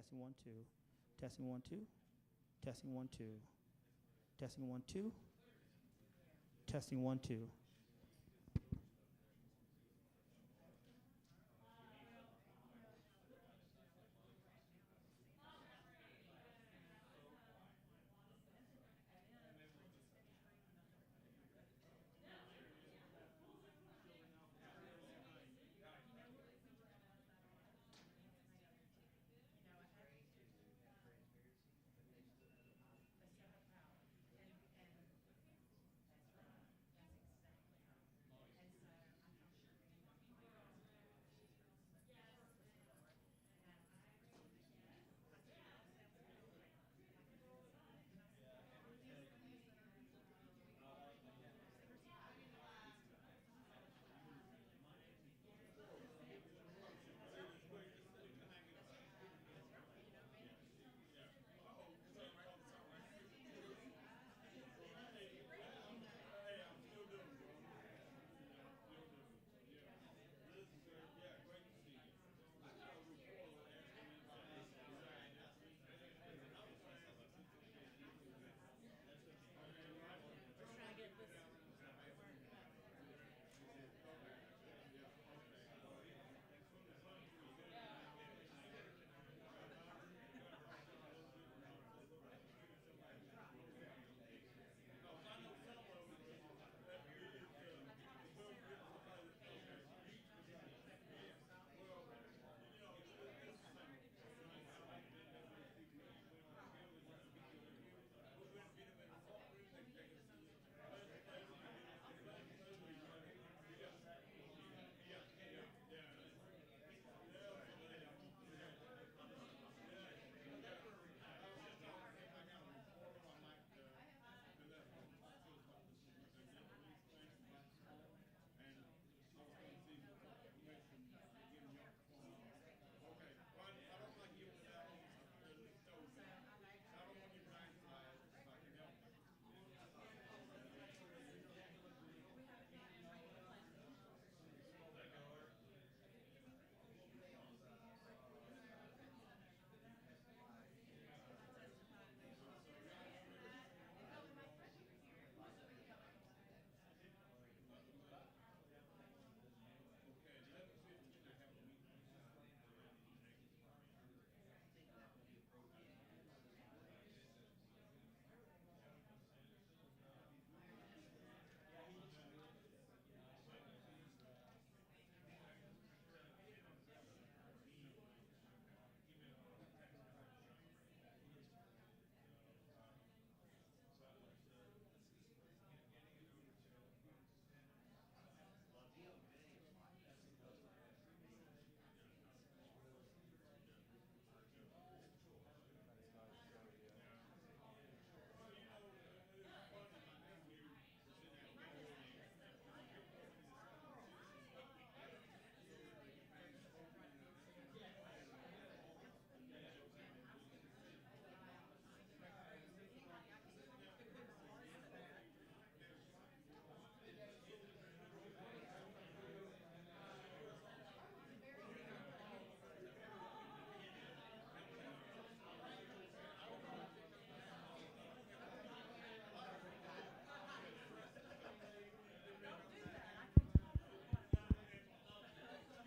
Testing 1 2. Testing 1 2. Testing 1 2. Testing 1 2. Testing 1 2.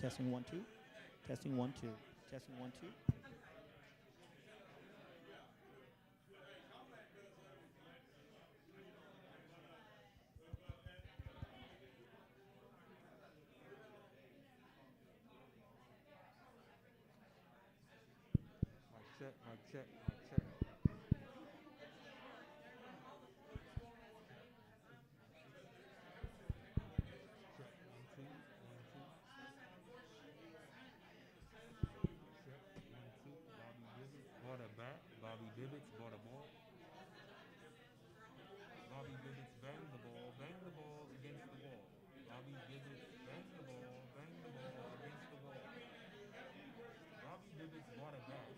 Testing 1 2. Testing 1 2. Testing 1 2. Mic check, mic check. Bought a bat. Bobby Dibbits bought a ball. Bobby Dibbits banged the ball against the wall. Bobby Dibbits banged the ball against the wall. Bobby Dibbits bought a bat.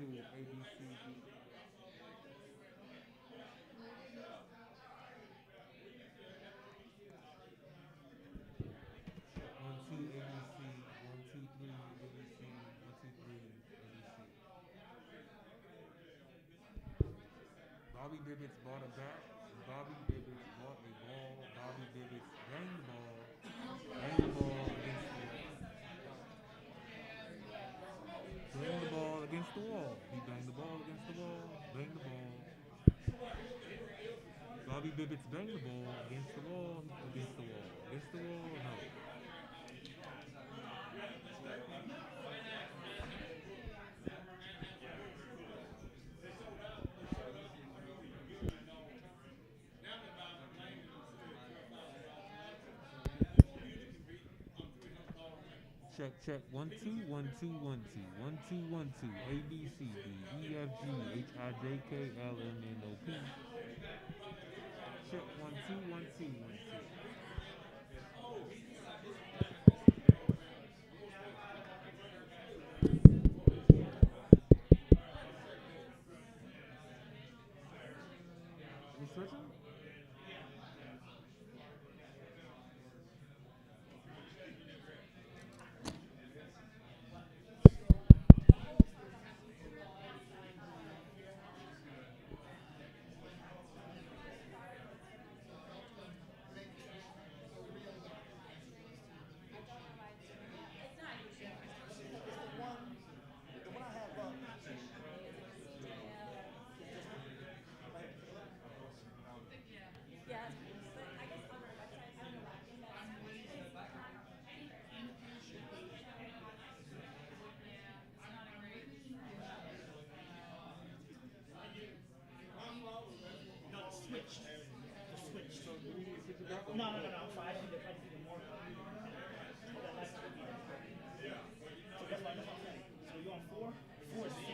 2, A, B, C, D. 1, 2, A, B, C. 1, 2, 3, A, B, C. 1, 2, 3, A, B, C. Bobby Bibbits bought a bat. Bobby Bibbits bought a ball. Bobby Bibbits banged the ball. Banged the ball against the wall. Banged the ball against the wall. He banged the ball against the wall. Banged the ball. Bobby Bibbits banged the ball against the wall. Against the wall. Against the wall. No. Check, check. 1, 2, 1, 2, 1, 2. 1, 2, 1, 2. A, B, C, D, E, F, G, H, I, J, K, L, M, N, O, P. Check. 1, 2, 1, 2, 1, 2. You switching? No, no, no, no. I'm fine. I just need more. That last would be different. So that's why I'm saying. So you're on 4, 4 is 6.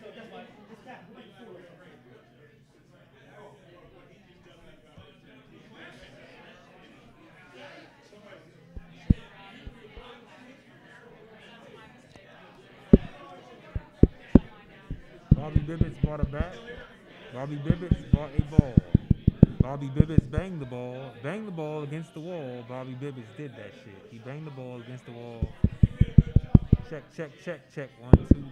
So that's why it's that. We're like 4 or something. Bobby Bibbits bought a bat. Bobby Bibbits bought a ball. Bobby Bibbits banged the ball against the wall. Bobby Bibbits did that shit. He banged the ball against the wall. Check, check, check, check. 1, 2.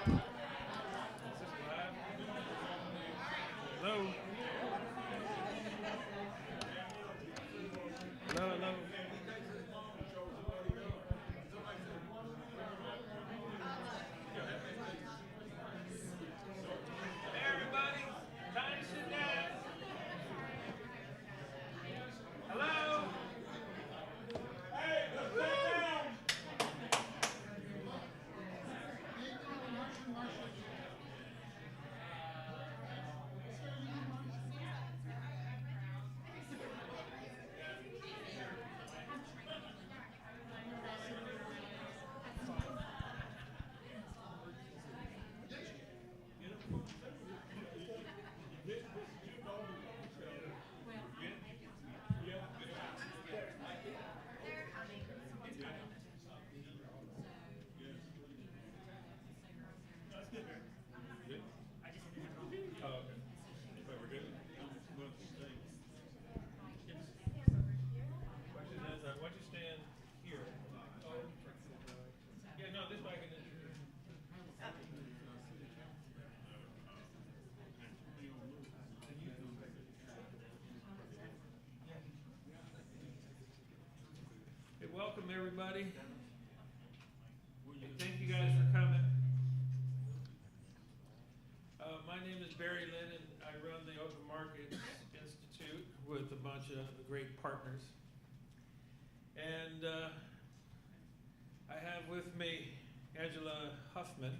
Hello? Hello, hello. Hey, everybody. Time to sit down. Hello? Hey, let's sit down. Question is, why don't you stand here? Yeah, no, this way I can. Hey, welcome everybody. And thank you guys for coming. My name is Barry Lynn, and I run the Open Markets Institute with a bunch of great partners. And I have with me Angela Huffman,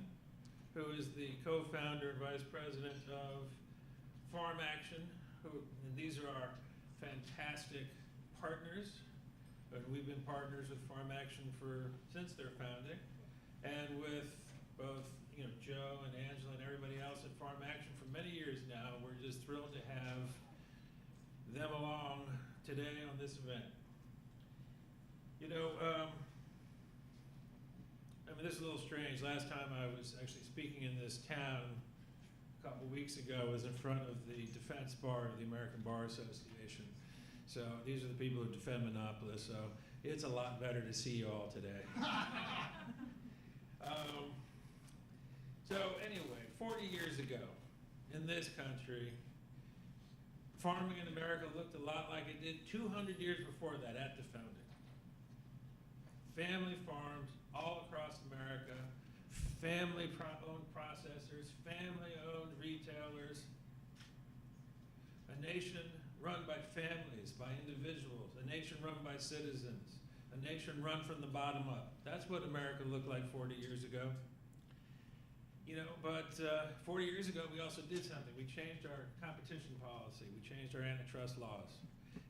who is the co-founder and vice president of Farm Action. And these are our fantastic partners. And we've been partners with Farm Action since their founding, and with both Joe and Angela and everybody else at Farm Action for many years now. We're just thrilled to have them along today on this event. This is a little strange. Last time I was actually speaking in this town a couple weeks ago was in front of the defense bar of the American Bar Association. So these are the people who defend monopolists. So it's a lot better to see you all today. So anyway, 40 years ago in this country, farming in America looked a lot like it did 200 years before that at the founding. Family farms all across America, family-owned processors, family-owned retailers, a nation run by families, by individuals, a nation run by citizens, a nation run from the bottom up. That's what America looked like 40 years ago. But 40 years ago, we also did something. We changed our competition policy. We changed our antitrust laws.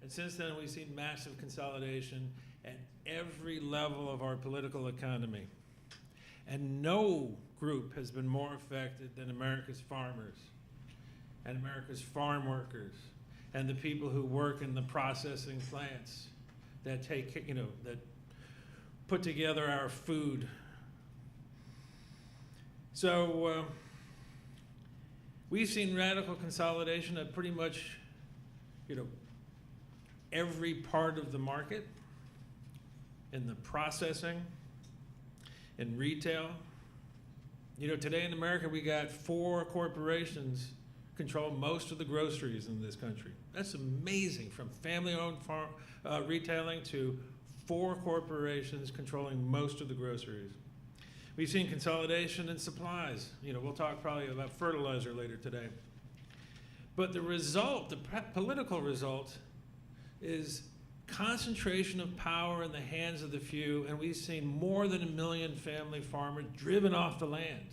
And since then, we've seen massive consolidation at every level of our political economy. And no group has been more affected than America's farmers and America's farm workers and the people who work in the processing plants that that put together our food. So we've seen radical consolidation at pretty much, every part of the market, in the processing, in retail. Today in America, we got 4 corporations control most of the groceries in this country. That's amazing, from family-owned farm retailing to 4 corporations controlling most of the groceries. We've seen consolidation in supplies. We'll talk probably about fertilizer later today. But the result, the political result, is concentration of power in the hands of the few, and we've seen more than 1 million family farmers driven off the land.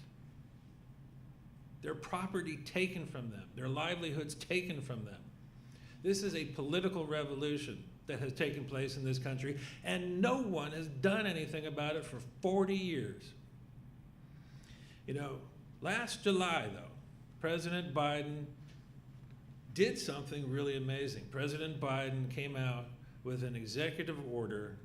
Their property taken from them, their livelihoods taken from them. This is a political revolution that has taken place in this country, and no one has done anything about it for 40 years. Last July, though, President Biden did something really amazing. President Biden came out with an executive order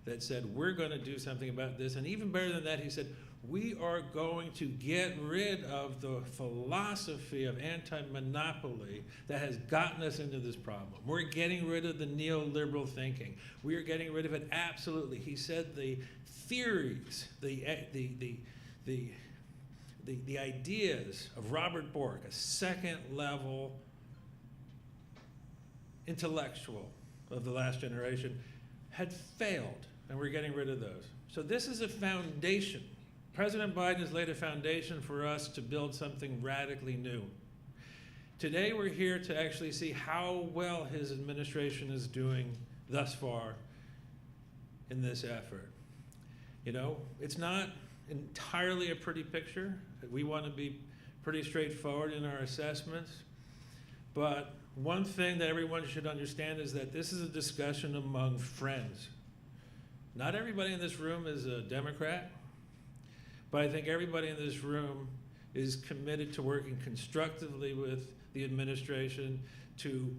that said, we're going to do something about this. And even better than that, he said, we are going to get rid of the philosophy of anti-monopoly that has gotten us into this problem. We're getting rid of the neoliberal thinking. We are getting rid of it absolutely. He said the theories, the the ideas of Robert Bork, a second level intellectual of the last generation, had failed, and we're getting rid of those. So this is a foundation. President Biden has laid a foundation for us to build something radically new. Today we're here to actually see how well his administration is doing thus far in this effort. You know, it's not entirely a pretty picture. We want to be pretty straightforward in our assessments. But one thing that everyone should understand is that this is a discussion among friends. Not everybody in this room is a Democrat, but I think everybody in this room is committed to working constructively with the administration to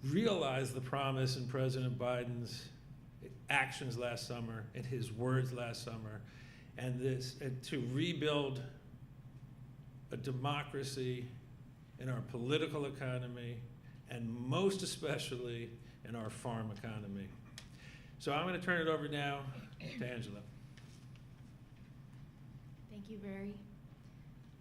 realize the promise in President Biden's actions last summer and his words last summer, and to rebuild a democracy in our political economy, and most especially in our farm economy. So I'm going to turn it over now to Angela. Thank you, Barry.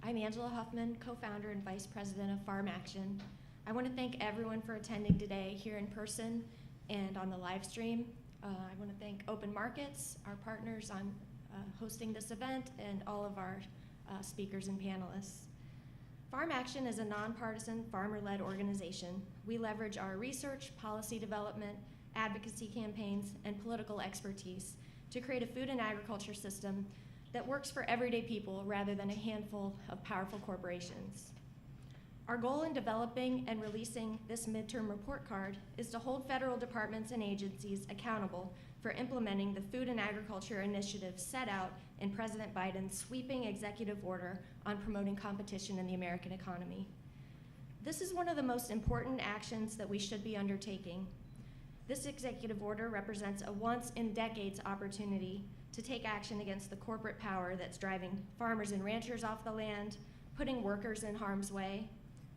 I'm Angela Huffman, co-founder and vice president of Farm Action. I want to thank everyone for attending today here in person and on the live stream. I want to thank Open Markets, our partners on hosting this event, and all of our speakers and panelists. Farm Action is a nonpartisan, farmer-led organization. We leverage our research, policy development, advocacy campaigns, and political expertise to create a food and agriculture system that works for everyday people rather than a handful of powerful corporations. Our goal in developing and releasing this midterm report card is to hold federal departments and agencies accountable for implementing the food and agriculture initiatives set out in President Biden's sweeping executive order on promoting competition in the American economy. This is one of the most important actions that we should be undertaking. This executive order represents a once-in-decades opportunity to take action against the corporate power that's driving farmers and ranchers off the land, putting workers in harm's way,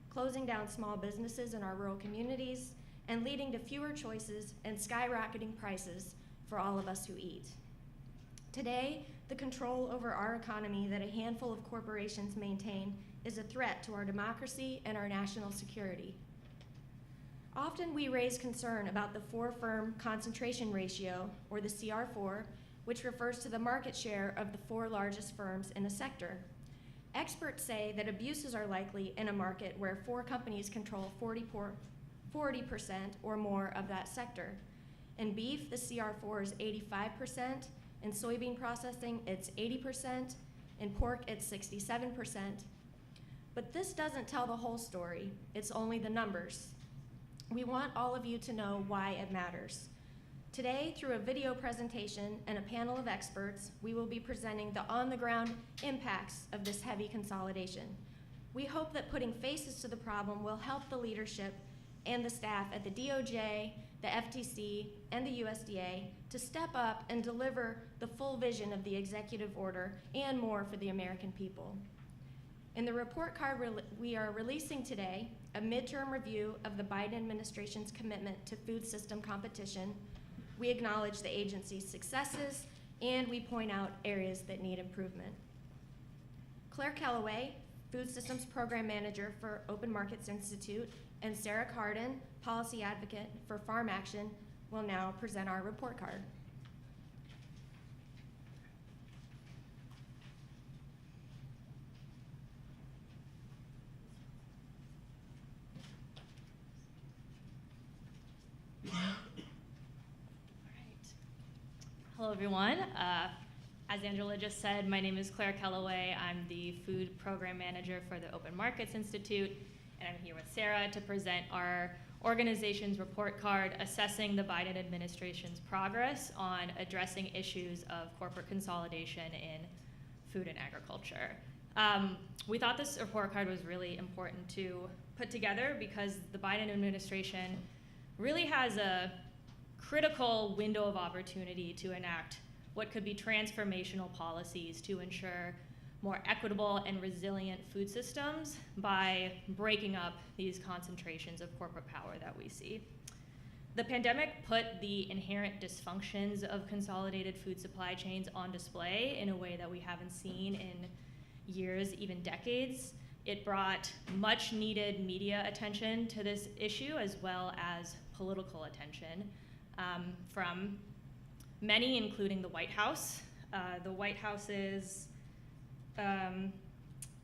closing down small businesses in our rural communities, and leading to fewer choices and skyrocketing prices for all of us who eat. Today, the control over our economy that a handful of corporations maintain is a threat to our democracy and our national security. Often we raise concern about the four-firm concentration ratio, or the CR4, which refers to the market share of the four largest firms in a sector. Experts say that abuses are likely in a market where four companies control 40% or more of that sector. In beef, the CR4 is 85%. In soybean processing, it's 80%. In pork, it's 67%. But this doesn't tell the whole story. It's only the numbers. We want all of you to know why it matters. Today, through a video presentation and a panel of experts, we will be presenting the on-the-ground impacts of this heavy consolidation. We hope that putting faces to the problem will help the leadership and the staff at the DOJ, the FTC, and the USDA to step up and deliver the full vision of the executive order and more for the American people. In the report card we are releasing today, a midterm review of the Biden administration's commitment to food system competition, we acknowledge the agency's successes, and we point out areas that need improvement. Claire Calloway, Food Systems Program Manager for Open Markets Institute, and Sarah Carden, Policy Advocate for Farm Action, will now present our report card. Hello, everyone. As Angela just said, my name is Claire Calloway. I'm the Food Program Manager for the Open Markets Institute, and I'm here with Sarah to present our organization's report card assessing the Biden administration's progress on addressing issues of corporate consolidation in food and agriculture. We thought this report card was really important to put together because the Biden administration really has a critical window of opportunity to enact what could be transformational policies to ensure more equitable and resilient food systems by breaking up these concentrations of corporate power that we see. The pandemic put the inherent dysfunctions of consolidated food supply chains on display in a way that we haven't seen years, even decades. It brought much needed media attention to this issue as well as political attention from many, including the White House. The White House's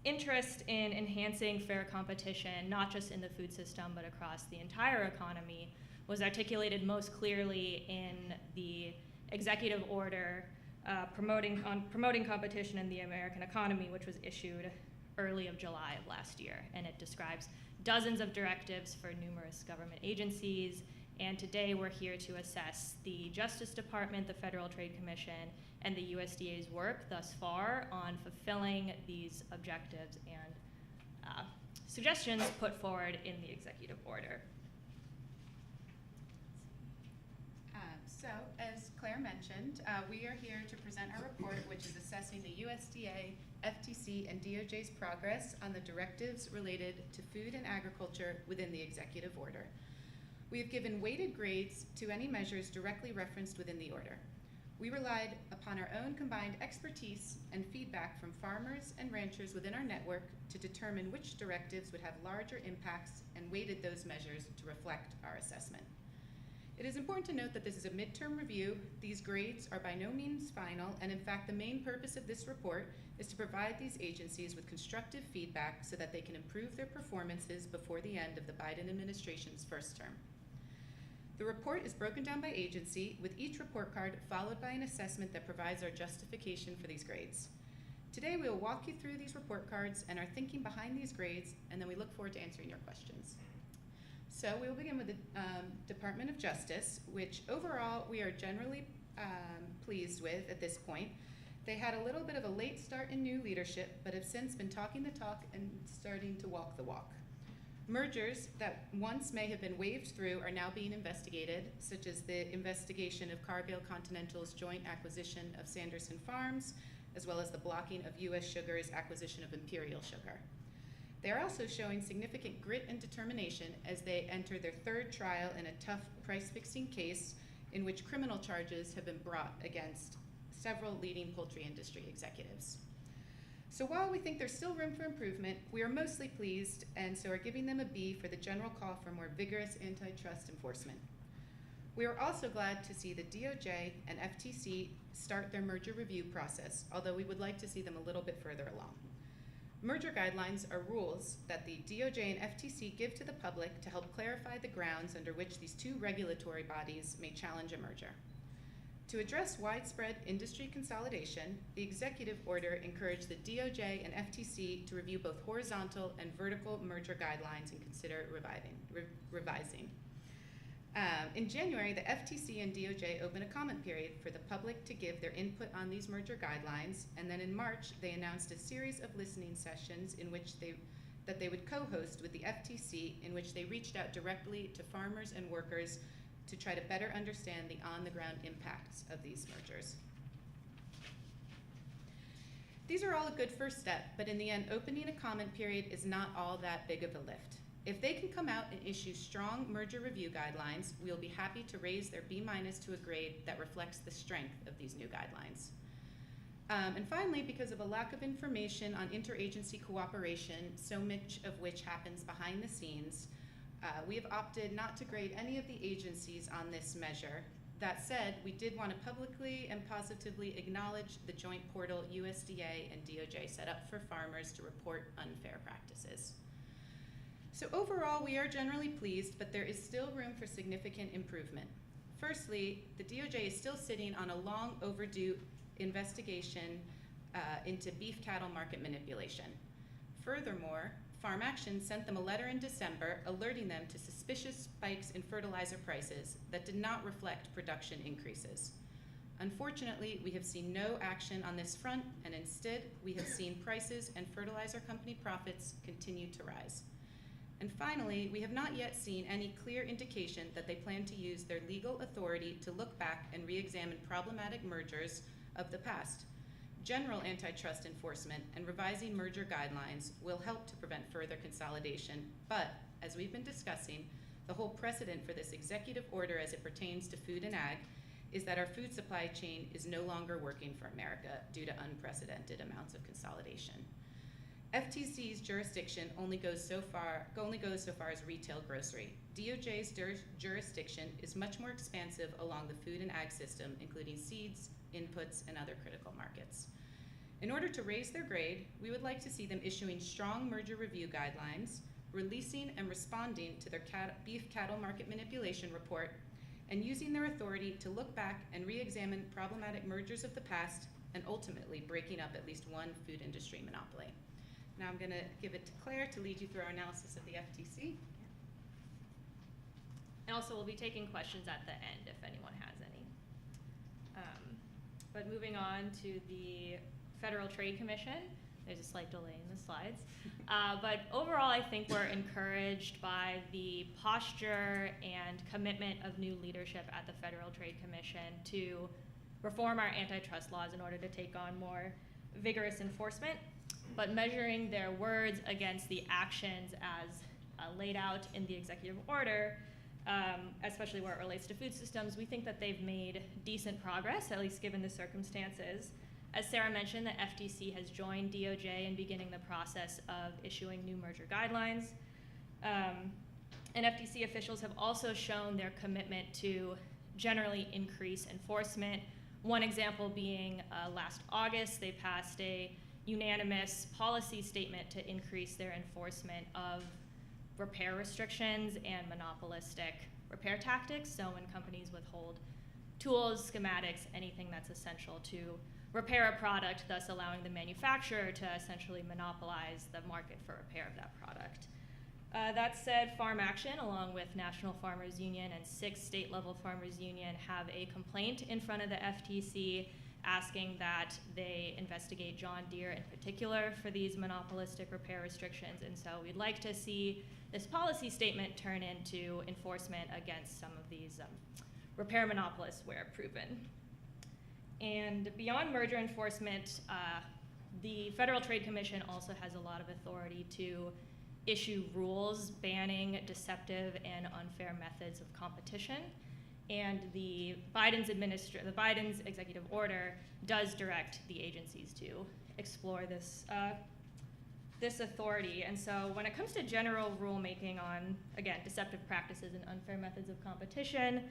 interest in enhancing fair competition, not just in the food system, but across the entire economy, was articulated most clearly in the executive order promoting competition in the American economy, which was issued early of July of last year. And it describes dozens of directives for numerous government agencies. And today we're here to assess the Justice Department, the Federal Trade Commission, and the USDA's work thus far on fulfilling these objectives and suggestions put forward in the executive order. So, as Claire mentioned, we are here to present our report, which is assessing the USDA, FTC, and DOJ's progress on the directives related to food and agriculture within the executive order. We have given weighted grades to any measures directly referenced within the order. We relied upon our own combined expertise and feedback from farmers and ranchers within our network to determine which directives would have larger impacts and weighted those measures to reflect our assessment. It is important to note that this is a midterm review. These grades are by no means final, and in fact, the main purpose of this report is to provide these agencies with constructive feedback so that they can improve their performances before the end of the Biden administration's first term. The report is broken down by agency, with each report card followed by an assessment that provides our justification for these grades. Today, we will walk you through these report cards and our thinking behind these grades, and then we look forward to answering your questions. So we will begin with the Department of Justice, which overall we are generally pleased with at this point. They had a little bit of a late start in new leadership, but have since been talking the talk and starting to walk the walk. Mergers that once may have been waved through are now being investigated, such as the investigation of Cargill Continental's joint acquisition of Sanderson Farms, as well as the blocking of U.S. Sugar's acquisition of Imperial Sugar. They are also showing significant grit and determination as they enter their third trial in a tough price-fixing case in which criminal charges have been brought against several leading poultry industry executives. So while we think there's still room for improvement, we are mostly pleased and so are giving them a B for the general call for more vigorous antitrust enforcement. We are also glad to see the DOJ and FTC start their merger review process, although we would like to see them a little bit further along. Merger guidelines are rules that the DOJ and FTC give to the public to help clarify the grounds under which these two regulatory bodies may challenge a merger. To address widespread industry consolidation, the executive order encouraged the DOJ and FTC to review both horizontal and vertical merger guidelines and consider revising. In January, the FTC and DOJ opened a comment period for the public to give their input on these merger guidelines, and then in March, they announced a series of listening sessions in which they would co-host with the FTC, in which they reached out directly to farmers and workers to try to better understand the on-the-ground impacts of these mergers. These are all a good first step, but in the end, opening a comment period is not all that big of a lift. If they can come out and issue strong merger review guidelines, we'll be happy to raise their B- to a grade that reflects the strength of these new guidelines. And finally, because of a lack of information on interagency cooperation, so much of which happens behind the scenes, we have opted not to grade any of the agencies on this measure. That said, we did want to publicly and positively acknowledge the joint portal USDA and DOJ set up for farmers to report unfair practices. So overall, we are generally pleased, but there is still room for significant improvement. Firstly, the DOJ is still sitting on a long overdue investigation into beef cattle market manipulation. Furthermore, Farm Action sent them a letter in December alerting them to suspicious spikes in fertilizer prices that did not reflect production increases. Unfortunately, we have seen no action on this front, and instead, we have seen prices and fertilizer company profits continue to rise. And finally, we have not yet seen any clear indication that they plan to use their legal authority to look back and re-examine problematic mergers of the past. General antitrust enforcement and revising merger guidelines will help to prevent further consolidation, but as we've been discussing, the whole precedent for this executive order as it pertains to food and ag is that our food supply chain is no longer working for America due to unprecedented amounts of consolidation. FTC's jurisdiction only goes so far as retail grocery. DOJ's jurisdiction is much more expansive along the food and ag system, including seeds, inputs, and other critical markets. In order to raise their grade, we would like to see them issuing strong merger review guidelines, releasing and responding to their beef cattle market manipulation report, and using their authority to look back and re-examine problematic mergers of the past and ultimately breaking up at least one food industry monopoly. Now I'm going to give it to Claire to lead you through our analysis of the FTC. And also we'll be taking questions at the end if anyone has any. But moving on to the Federal Trade Commission, there's a slight delay in the slides. But overall, I think we're encouraged by the posture and commitment of new leadership at the Federal Trade Commission to reform our antitrust laws in order to take on more vigorous enforcement, but measuring their words against the actions as laid out in the executive order, especially where it relates to food systems, we think that they've made decent progress, at least given the circumstances. As Sarah mentioned, the FTC has joined DOJ in beginning the process of issuing new merger guidelines. And FTC officials have also shown their commitment to generally increase enforcement. One example being last August, they passed a unanimous policy statement to increase their enforcement of repair restrictions and monopolistic repair tactics. So when companies withhold tools, schematics, anything that's essential to repair a product, thus allowing the manufacturer to essentially monopolize the market for repair of that product. That said, Farm Action, along with National Farmers Union and 6 state-level Farmers Union, have a complaint in front of the FTC asking that they investigate John Deere in particular for these monopolistic repair restrictions. And so we'd like to see this policy statement turn into enforcement against some of these repair monopolists where proven. And beyond merger enforcement, the Federal Trade Commission also has a lot of authority to issue rules banning deceptive and unfair methods of competition. And the Biden's executive order does direct the agencies to explore this authority. And so when it comes to general rulemaking on, again, deceptive practices and unfair methods of competition,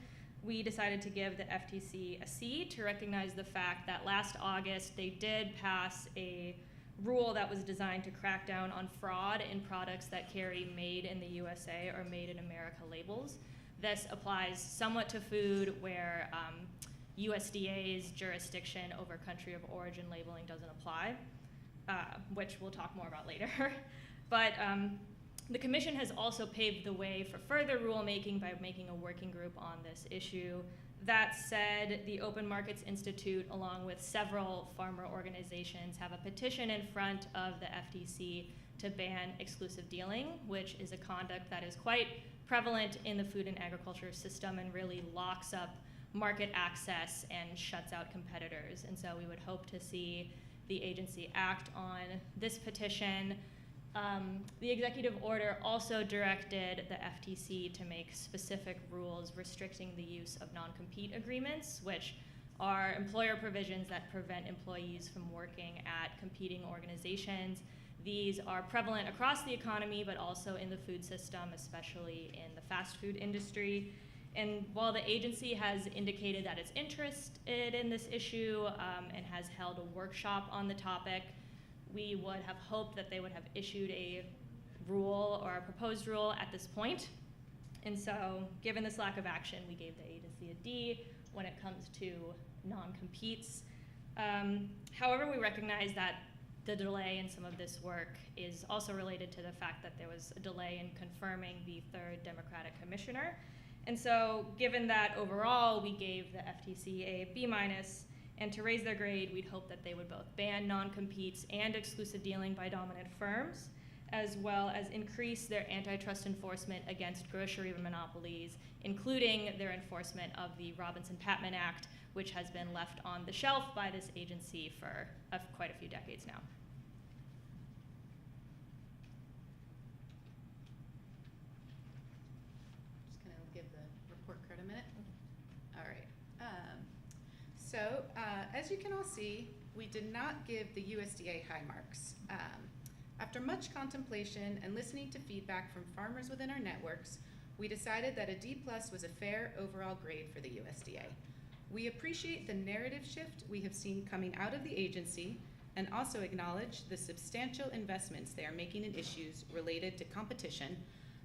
we decided to give the FTC a C to recognize the fact that last August they did pass a rule that was designed to crack down on fraud in products that carry Made in the USA or Made in America labels. This applies somewhat to food where USDA's jurisdiction over country of origin labeling doesn't apply, which we'll talk more about later. But the Commission has also paved the way for further rulemaking by making a working group on this issue. That said, the Open Markets Institute, along with several farmer organizations, have a petition in front of the FTC to ban exclusive dealing, which is a conduct that is quite prevalent in the food and agriculture system and really locks up market access and shuts out competitors. And so we would hope to see the agency act on this petition. The executive order also directed the FTC to make specific rules restricting the use of non-compete agreements, which are employer provisions that prevent employees from working at competing organizations. These are prevalent across the economy, but also in the food system, especially in the fast food industry. And while the agency has indicated that it's interested in this issue and has held a workshop on the topic, we would have hoped that they would have issued a rule or a proposed rule at this point. And so, given this lack of action, we gave the agency a D when it comes to non-competes. However, we recognize that the delay in some of this work is also related to the fact that there was a delay in confirming the 3rd Democratic commissioner. And so, given that overall, we gave the FTC a B-, and to raise their grade, we'd hope that they would both ban non-competes and exclusive dealing by dominant firms, as well as increase their antitrust enforcement against grocery monopolies, including their enforcement of the Robinson-Patman Act, which has been left on the shelf by this agency for quite a few decades now. Just gonna give the report card a minute. All right. So as you can all see, we did not give the USDA high marks. After After much contemplation and listening to feedback from farmers within our networks, we decided that a D+ was a fair overall grade for the USDA. We appreciate the narrative shift we have seen coming out of the agency and also acknowledge the substantial investments they are making in issues related to competition,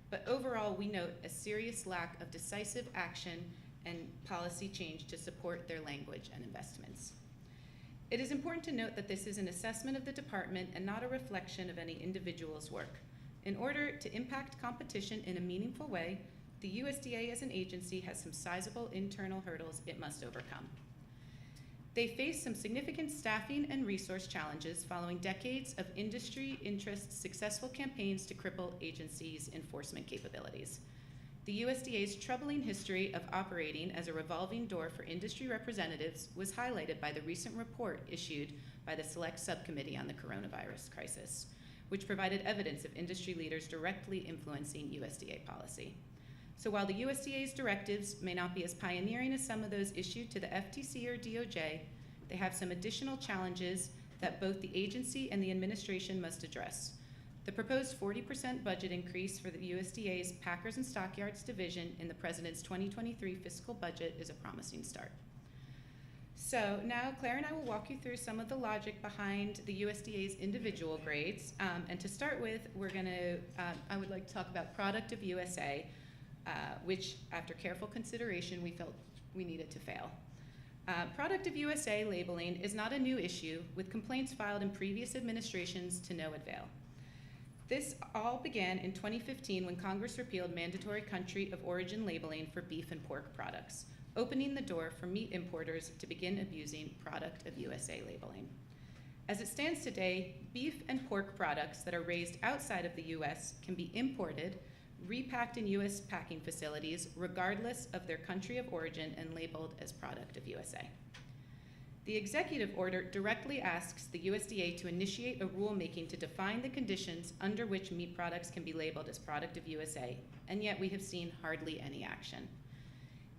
but overall we note a serious lack of decisive action and policy change to support their language and investments. It is important to note that this is an assessment of the department and not a reflection of any individual's work. In order to impact competition in a meaningful way, the USDA as an agency has some sizable internal hurdles it must overcome. They face some significant staffing and resource challenges following decades of industry interest successful campaigns to cripple agencies' enforcement capabilities. The USDA's troubling history of operating as a revolving door for industry representatives was highlighted by the recent report issued by the Select Subcommittee on the Coronavirus Crisis, which provided evidence of industry leaders directly influencing USDA policy. So while the USDA's directives may not be as pioneering as some of those issued to the FTC or DOJ, they have some additional challenges that both the agency and the administration must address. The proposed 40% budget increase for the USDA's Packers and Stockyards division in the President's 2023 fiscal budget is a promising start. So now Claire and I will walk you through some of the logic behind the USDA's individual grades. And to start with, I would like to talk about Product of USA, which after careful consideration, we felt we needed to fail. Product of USA labeling is not a new issue, with complaints filed in previous administrations to no avail. This all began in 2015 when Congress repealed mandatory country of origin labeling for beef and pork products, opening the door for meat importers to begin abusing Product of USA labeling. As it stands today, beef and pork products that are raised outside of the US can be imported, repacked in US packing facilities, regardless of their country of origin, and labeled as Product of USA. The executive order directly asks the USDA to initiate a rulemaking to define the conditions under which meat products can be labeled as Product of USA, and yet we have seen hardly any action.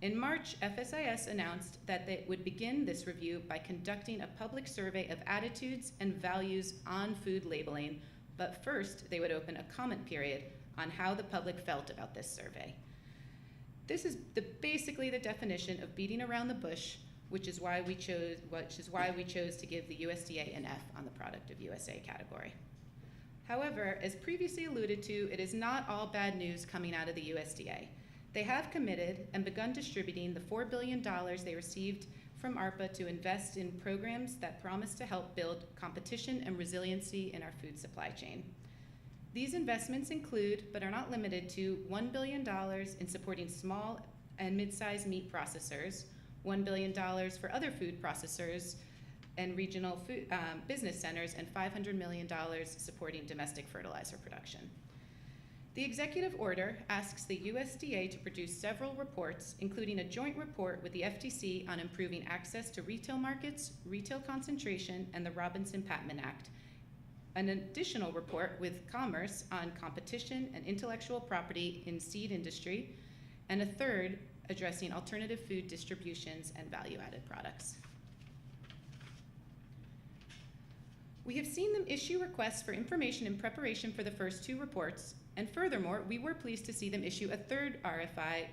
In March, FSIS announced that they would begin this review by conducting a public survey of attitudes and values on food labeling, but first they would open a comment period on how the public felt about this survey. This is basically the definition of beating around the bush, which is why we chose to give the USDA an F on the Product of USA category. However, as previously alluded to, it is not all bad news coming out of the USDA. They have committed and begun distributing the $4 billion they received from ARPA to invest in programs that promise to help build competition and resiliency in our food supply chain. These investments include, but are not limited to, $1 billion in supporting small and mid-sized meat processors, $1 billion for other food processors and regional food, business centers, and $500 million supporting domestic fertilizer production. The executive order asks the USDA to produce several reports, including a joint report with the FTC on improving access to retail markets, retail concentration, and the Robinson-Patman Act, an additional report with Commerce on competition and intellectual property in seed industry, and a third addressing alternative food distributions and value-added products. We have seen them issue requests for information in preparation for the first two reports, and furthermore, we were pleased to see them issue a third RFI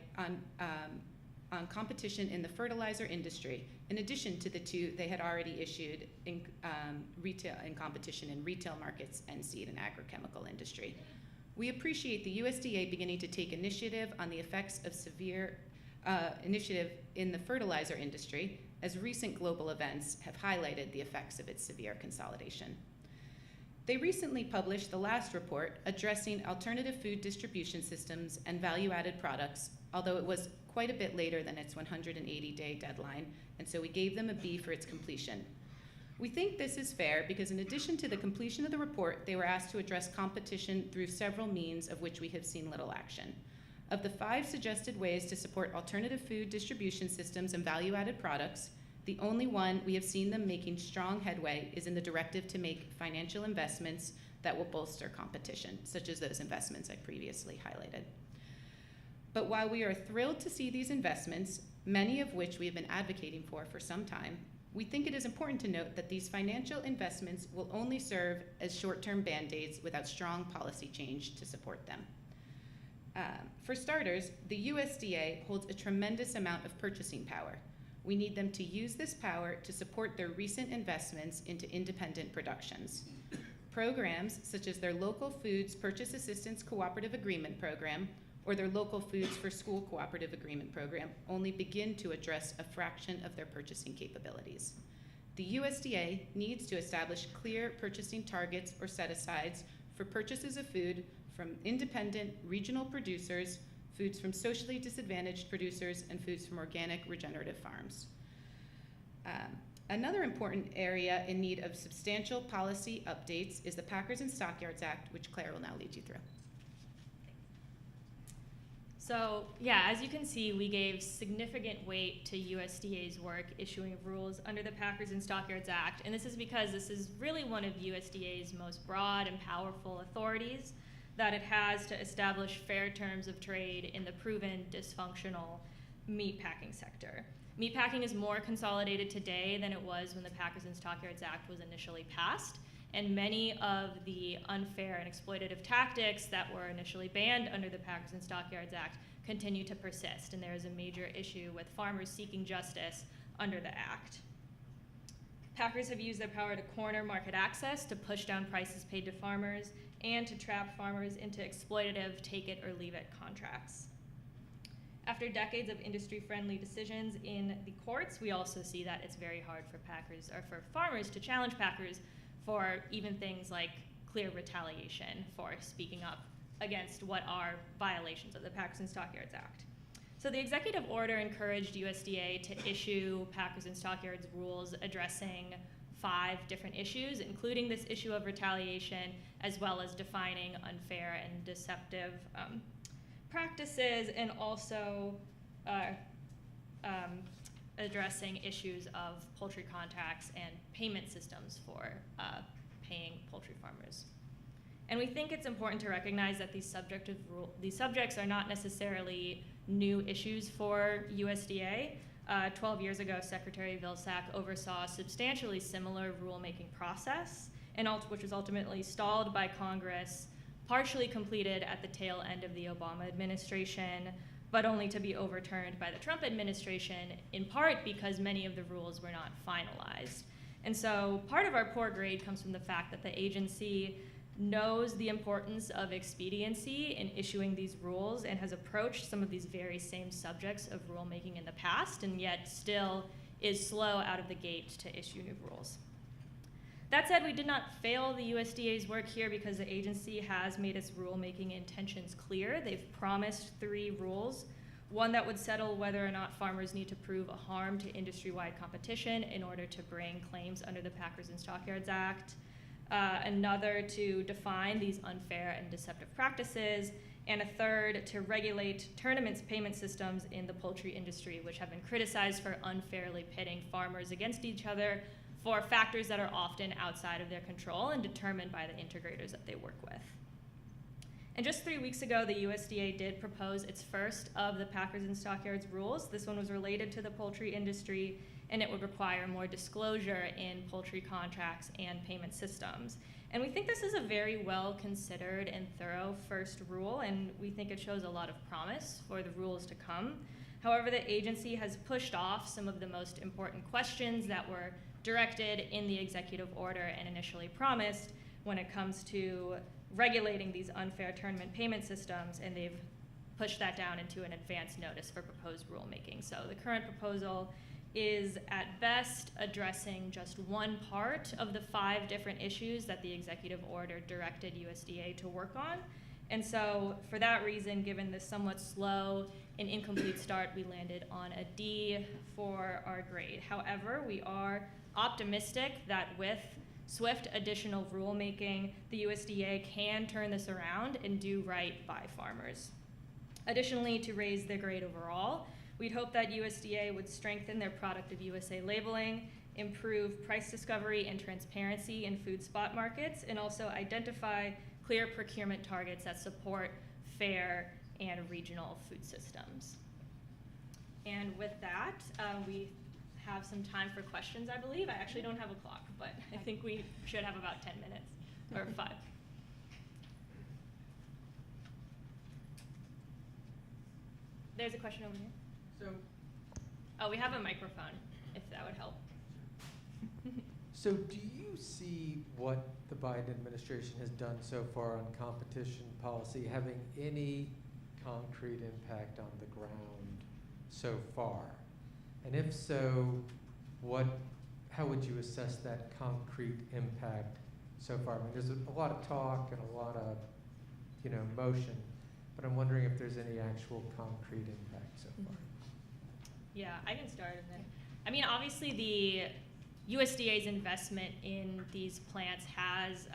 on competition in the fertilizer industry, in addition to the two they had already issued in competition in retail markets and seed and agrochemical industry. We appreciate the USDA beginning to take initiative on the effects of initiative in the fertilizer industry, as recent global events have highlighted the effects of its severe consolidation. They recently published the last report addressing alternative food distribution systems and value-added products, although it was quite a bit later than its 180-day deadline, and so we gave them a B for its completion. We think this is fair because in addition to the completion of the report, they were asked to address competition through several means of which we have seen little action. Of the 5 suggested ways to support alternative food distribution systems and value-added products, the only one we have seen them making strong headway is in the directive to make financial investments that will bolster competition, such as those investments I previously highlighted. But while we are thrilled to see these investments, many of which we have been advocating for some time, We think it is important to note that these financial investments will only serve as short-term band-aids without strong policy change to support them. For starters, the USDA holds a tremendous amount of purchasing power. We need them to use this power to support their recent investments into independent productions. Programs such as their Local Foods Purchase Assistance Cooperative Agreement Program or their Local Foods for School Cooperative Agreement Program only begin to address a fraction of their purchasing capabilities. The USDA needs to establish clear purchasing targets or set-asides for purchases of food from independent regional producers, foods from socially disadvantaged producers, and foods from organic regenerative farms. Another important area in need of substantial policy updates is the Packers and Stockyards Act, which Claire will now lead you through. So yeah, as you can see, we gave significant weight to USDA's work issuing rules under the Packers and Stockyards Act, and this is because this is really one of USDA's most broad and powerful authorities that it has to establish fair terms of trade in the proven dysfunctional meatpacking sector. Meatpacking is more consolidated today than it was when the Packers and Stockyards Act was initially passed, and many of the unfair and exploitative tactics that were initially banned under the Packers and Stockyards Act continue to persist, and there is a major issue with farmers seeking justice under the act. Packers have used their power to corner market access, to push down prices paid to farmers, and to trap farmers into exploitative take-it-or-leave-it contracts. After decades of industry-friendly decisions in the courts, we also see that it's very hard for Packers or for farmers to challenge Packers for even things like clear retaliation for speaking up against what are violations of the Packers and Stockyards Act. So the executive order encouraged USDA to issue Packers and Stockyards rules addressing 5 different issues, including this issue of retaliation, as well as defining unfair and deceptive practices, and also addressing issues of poultry contracts and payment systems for paying poultry farmers. And we think it's important to recognize that these subjects are not necessarily new issues for USDA. 12 years ago, Secretary Vilsack oversaw a substantially similar rulemaking process, which was ultimately stalled by Congress, partially completed at the tail end of the Obama administration, but only to be overturned by the Trump administration, in part because many of the rules were not finalized. And so part of our poor grade comes from the fact that the agency knows the importance of expediency in issuing these rules and has approached some of these very same subjects of rulemaking in the past, and yet still is slow out of the gate to issue new rules. That said, we did not fail the USDA's work here because the agency has made its rulemaking intentions clear. They've promised 3 rules: one that would settle whether or not farmers need to prove a harm to industry-wide competition in order to bring claims under the Packers and Stockyards Act, another to define these unfair and deceptive practices, and a third to regulate tournaments payment systems in the poultry industry, which have been criticized for unfairly pitting farmers against each other for factors that are often outside of their control and determined by the integrators that they work with. And just 3 weeks ago, the USDA did propose its first of the Packers and Stockyards rules. This one was related to the poultry industry, and it would require more disclosure in poultry contracts and payment systems. And we think this is a very well considered and thorough first rule, and we think it shows a lot of promise for the rules to come. However, the agency has pushed off some of the most important questions that were directed in the executive order and initially promised when it comes to regulating these unfair tournament payment systems, and they've pushed that down into an advance notice for proposed rulemaking. So the current proposal is at best addressing just one part of the 5 different issues that the executive order directed USDA to work on. And so for that reason, given the somewhat slow and incomplete start, we landed on a D for our grade. However, we are optimistic that with swift additional rulemaking, the USDA can turn this around and do right by farmers. Additionally, to raise their grade overall, we'd hope that USDA would strengthen their Product of USA labeling, improve price discovery and transparency in food spot markets, and also identify clear procurement targets that support fair and regional food systems. And with that, we have some time for questions, I believe. I actually don't have a clock, but I think we should have about 10 minutes, or 5. There's a question over here. So, Oh, we have a microphone, if that would help. so do you see what the Biden administration has done so far on competition policy having any concrete impact on the ground so far? And if so, how would you assess that concrete impact so far? I mean, there's a lot of talk and a lot of, motion, but I'm wondering if there's any actual concrete impact so far. Yeah, I can start and then. I mean, obviously the USDA's investment in these plants has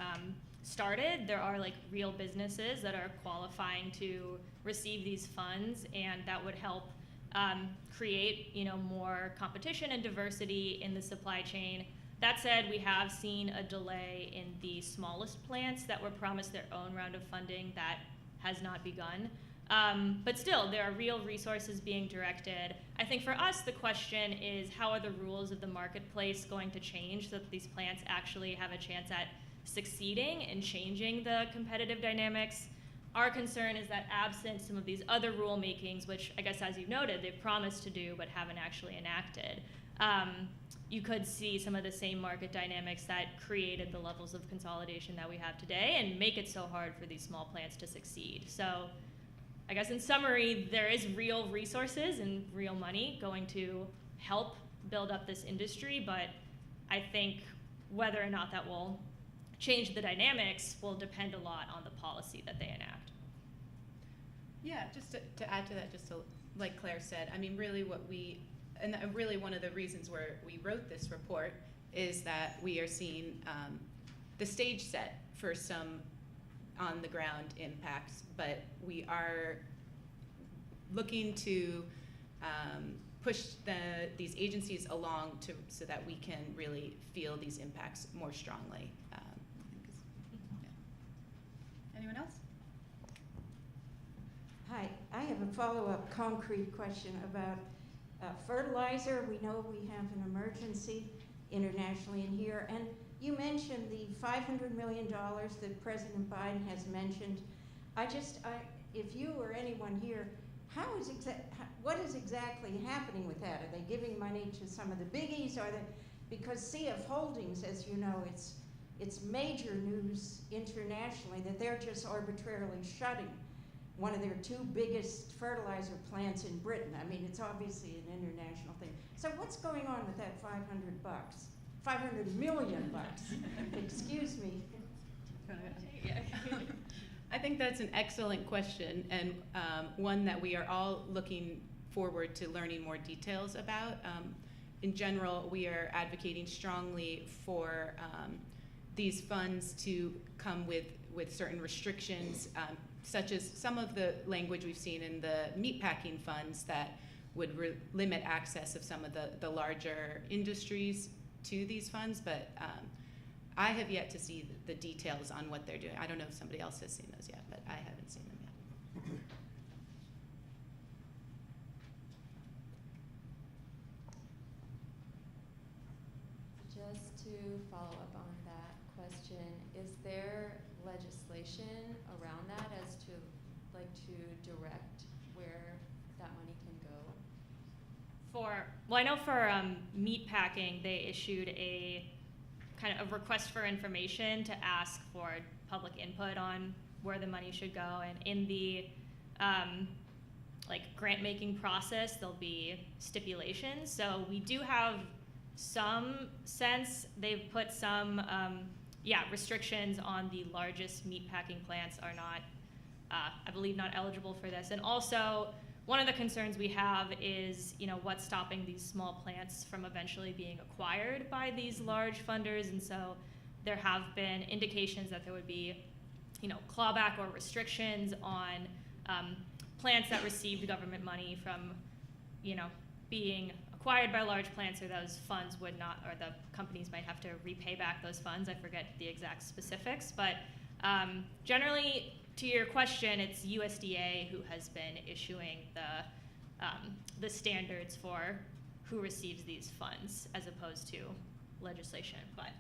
started. There are like real businesses that are qualifying to receive these funds, and that would help create, more competition and diversity in the supply chain. That said, we have seen a delay in the smallest plants that were promised their own round of funding that has not begun. But still, there are real resources being directed. I think for us, the question is, how are the rules of the marketplace going to change so that these plants actually have a chance at succeeding and changing the competitive dynamics? Our concern is that absent some of these other rulemakings, which I guess as you noted, they've promised to do but haven't actually enacted, you could see some of the same market dynamics that created the levels of consolidation that we have today and make it so hard for these small plants to succeed. So I guess in summary, there is real resources and real money going to help build up this industry, but I think whether or not that will change the dynamics will depend a lot on the policy that they enact. Yeah, just to add to that, like Claire said, I mean, really really one of the reasons where we wrote this report is that we are seeing the stage set for some on the ground impacts, but we are looking to push these agencies along so that we can really feel these impacts more strongly. Anyone else? Hi, I have a follow-up concrete question about fertilizer. We know we have an emergency internationally in here, and you mentioned the $500 million that President Biden has mentioned. If you or anyone here, what is exactly happening with that? Are they giving money to some of the biggies? Because CF Holdings, as you know, it's major news internationally that they're just arbitrarily shutting one of their 2 biggest fertilizer plants in Britain. I mean, it's obviously an international thing. So what's going on with that $500 million? Excuse me. I think that's an excellent question, and one that we are all looking forward to learning more details about. In general, we are advocating strongly for these funds to come with certain restrictions, such as some of the language we've seen in the meatpacking funds that would limit access of some of the larger industries to these funds, but I have yet to see the details on what they're doing. I don't know if somebody else has seen those yet, but I haven't seen them yet. Just to follow up on that question, is there legislation around that as to direct where that money can go? I know for meat packing, they issued a kind of a request for information to ask for public input on where the money should go, and in the grant making process, there'll be stipulations. So we do have some sense they've put some restrictions on the largest meat packing plants are not, I believe, not eligible for this. And also, one of the concerns we have is, what's stopping these small plants from eventually being acquired by these large funders. And so there have been indications that there would be, clawback or restrictions on plants that received government money from, being acquired by large plants, or those funds would not, or the companies might have to repay back those funds. I forget the exact specifics, but generally, to your question, it's USDA who has been issuing the standards for who receives these funds as opposed to legislation, but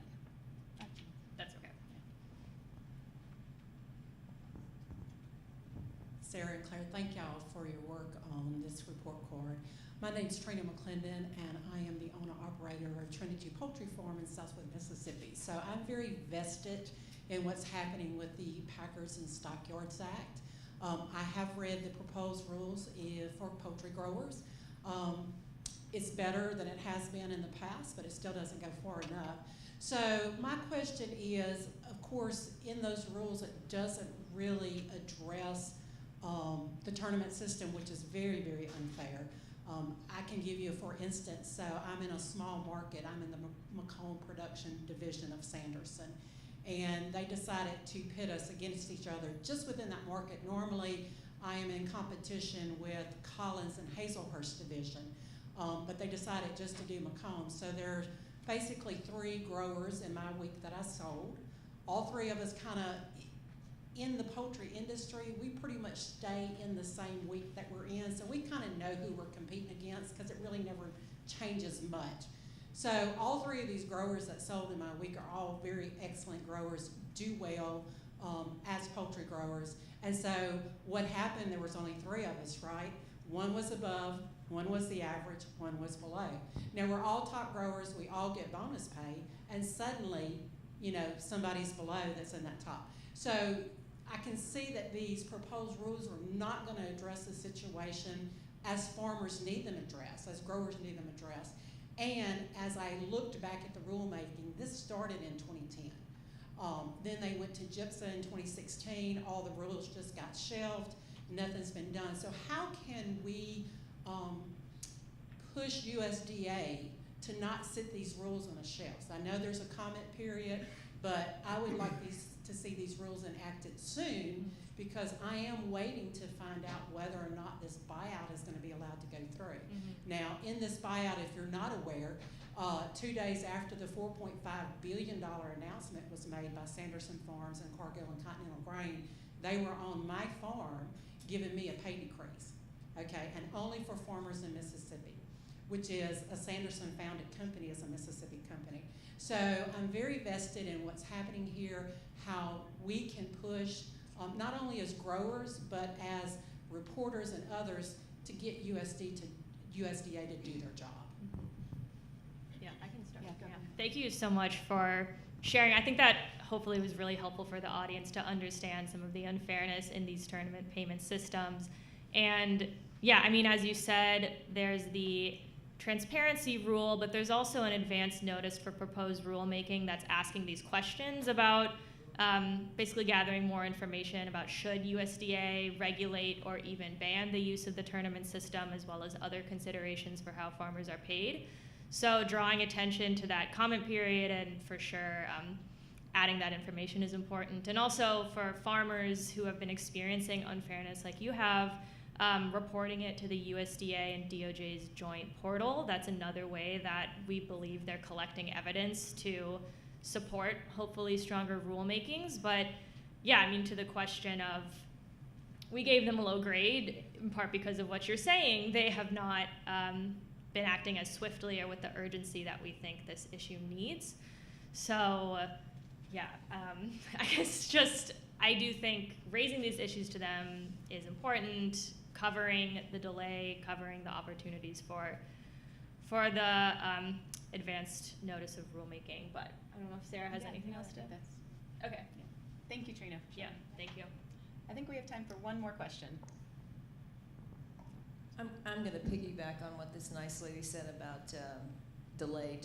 that's okay. Sarah and Claire, thank y'all for your work on this report card. My name's Trina McClendon, and I am the owner-operator of Trinity Poultry Farm in Southwood, Mississippi. So I'm very vested in what's happening with the Packers and Stockyards Act. I have read the proposed rules for poultry growers. It's better than it has been in the past, but it still doesn't go far enough. So my question is, of course, in those rules, it doesn't really address the tournament system, which is very, very unfair. I can give you, for instance, so I'm in a small market. I'm in the Macomb production division of Sanderson. And they decided to pit us against each other just within that market. Normally, I am in competition with Collins and Hazelhurst division, but they decided just to do Macomb. So there's basically 3 growers in my week that I sold. All 3 of us kind of, in the poultry industry, we pretty much stay in the same week that we're in, so we kind of know who we're competing against because it really never changes much. So all 3 of these growers that sold in my week are all very excellent growers, do well as poultry growers. And so what happened, there was only 3 of us, right? 1 was above, 1 was the average, 1 was below. Now we're all top growers, we all get bonus pay, and suddenly, you know, somebody's below that's in that top. So I can see that these proposed rules are not going to address the situation as farmers need them addressed, as growers need them addressed. And as I looked back at the rulemaking, this started in 2010. Then they went to GIPSA in 2016. All the rules just got shelved. Nothing's been done. So how can we push USDA to not sit these rules on a shelf? So I know there's a comment period, but I would like to see these rules enacted soon, because I am waiting to find out whether or not this buyout is going to be allowed to go through. Now, in this buyout, if you're not aware, 2 days after the $4.5 billion announcement was made by Sanderson Farms and Cargill and Continental Grain, they were on my farm giving me a pay decrease, okay, and only for farmers in Mississippi, which is a Sanderson-founded company, is a Mississippi company. So I'm very vested in what's happening here, how we can push, not only as growers, but as reporters and others, to get USDA to do their job. Yeah, I can start. Yeah, go ahead. Thank you so much for sharing. I think that hopefully was really helpful for the audience to understand some of the unfairness in these tournament payment systems. And yeah, I mean, as you said, there's the transparency rule, but there's also an advance notice for proposed rulemaking that's asking these questions about basically gathering more information about should USDA regulate or even ban the use of the tournament system, as well as other considerations for how farmers are paid. So drawing attention to that comment period, and for sure adding that information is important. And also for farmers who have been experiencing unfairness like you have, reporting it to the USDA and DOJ's joint portal. That's another way that we believe they're collecting evidence to support hopefully stronger rulemakings. But yeah, I mean, to the question of, we gave them a low grade in part because of what you're saying. They have not been acting as swiftly or with the urgency that we think this issue needs. So yeah, I guess just, I do think raising these issues to them is important, covering the delay, covering the opportunities for the advanced notice of rulemaking. But I don't know if Sarah has anything else to add. Okay. Yeah. Thank you, Trina. Yeah, thank you. I think we have time for one more question. I'm going to piggyback on what this nice lady said about delay.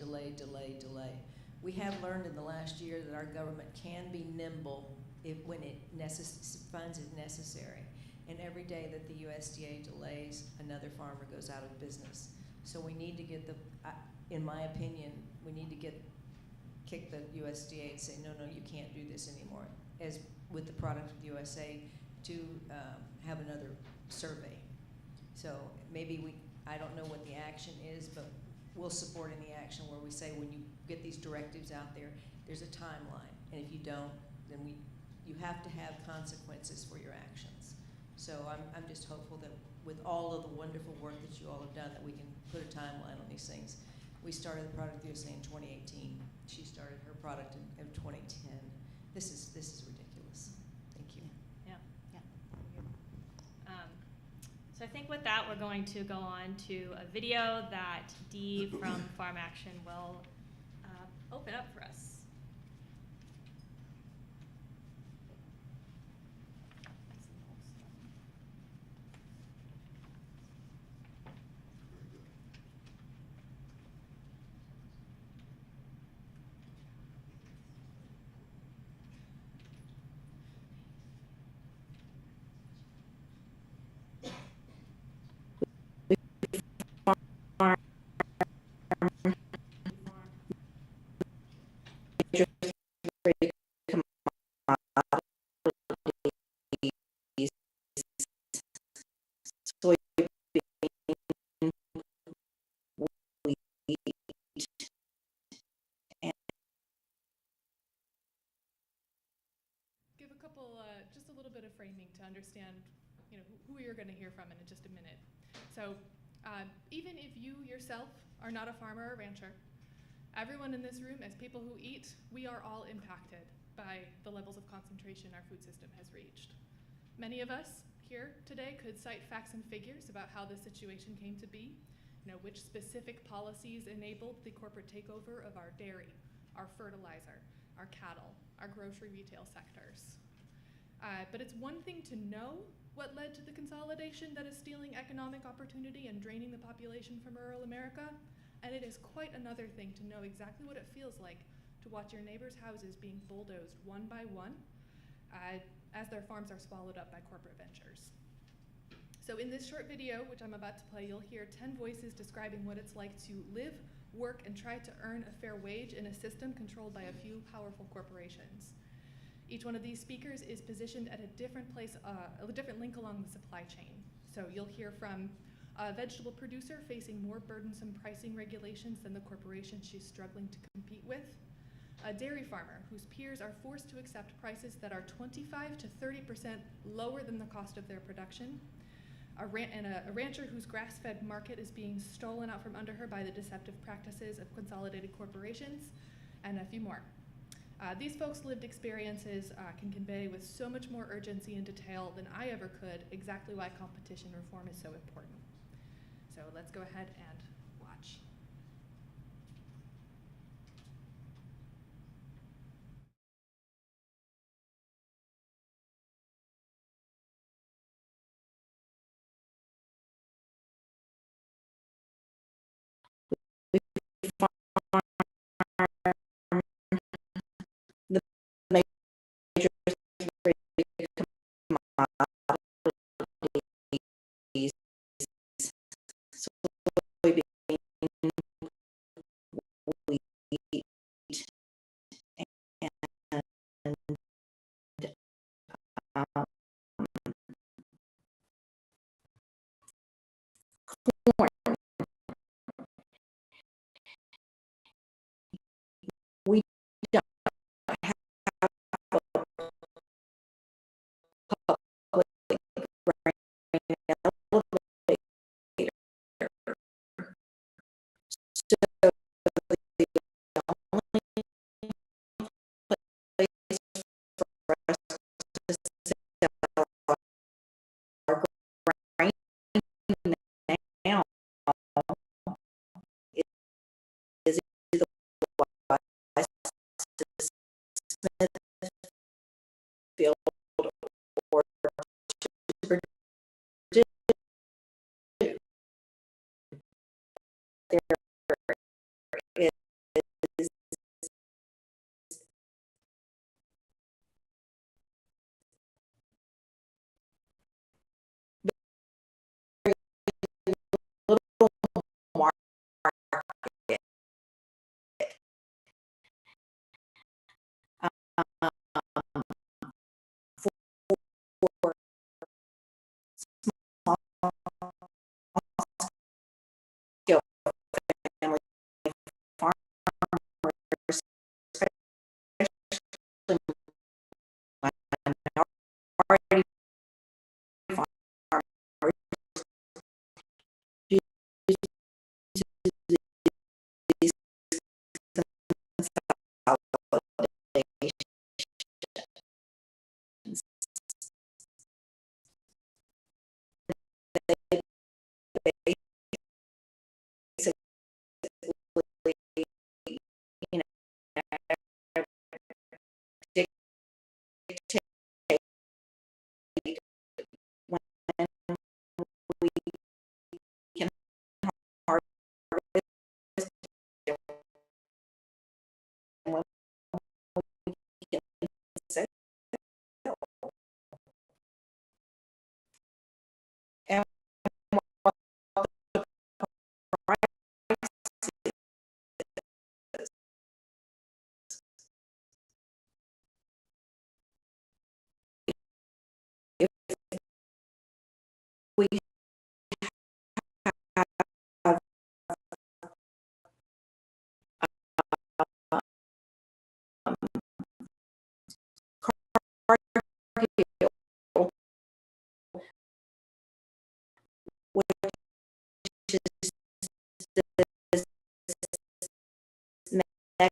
We have learned in the last year that our government can be nimble when it finds it necessary. And every day that the USDA delays, another farmer goes out of business. So we need to get in my opinion, we need to kick the USDA and say, no, you can't do this anymore. As with the Product USA, to have another survey. So maybe I don't know what the action is, but we'll support any action where we say when you get these directives out there, there's a timeline. And if you don't, then you have to have consequences for your actions. So I'm just hopeful that with all of the wonderful work that you all have done, that we can put a timeline on these things. We started the Product USA in 2018. She started her product in 2010. This is ridiculous. Thank you. Yeah. So I think with that, we're going to go on to a video that Dee from Farm Action will open up for us. Give a couple, just a little bit of framing to understand, who you're going to hear from in just a minute. So, even if you yourself are not a farmer or rancher, everyone in this room, as people who eat, we are all impacted by the levels of concentration our food system has reached. Many of us here today could cite facts and figures about how this situation came to be, which specific policies enabled the corporate takeover of our dairy, our fertilizer, our cattle, our grocery retail sectors. But it's one thing to know what led to the consolidation that is stealing economic opportunity and draining the population from rural America, and it is quite another thing to know exactly what it feels like to watch your neighbors' houses being bulldozed one by one as their farms are swallowed up by corporate ventures. So in this short video, which I'm about to play, you'll hear 10 voices describing what it's like to live, work, and try to earn a fair wage in a system controlled by a few powerful corporations. Each one of these speakers is positioned at a different place, a different link along the supply chain. So you'll hear from a vegetable producer facing more burdensome pricing regulations than the corporation she's struggling to compete with, a dairy farmer whose peers are forced to accept prices that are 25 to 30% lower than the cost of their production, a rancher whose grass-fed market is being stolen out from under her by the deceptive practices of consolidated corporations, and a few more. These folks' lived experiences can convey with so much more urgency and detail than I ever could exactly why competition reform is so important. So let's go ahead and watch. We don't have a public brain elevator. So the only place for us to sell our grain now is either West Smithfield or Super Duke. There is little market for small scale you know, dictate when we can harvest and when we can sell. And what the price is. If we have Cargill, which is this mega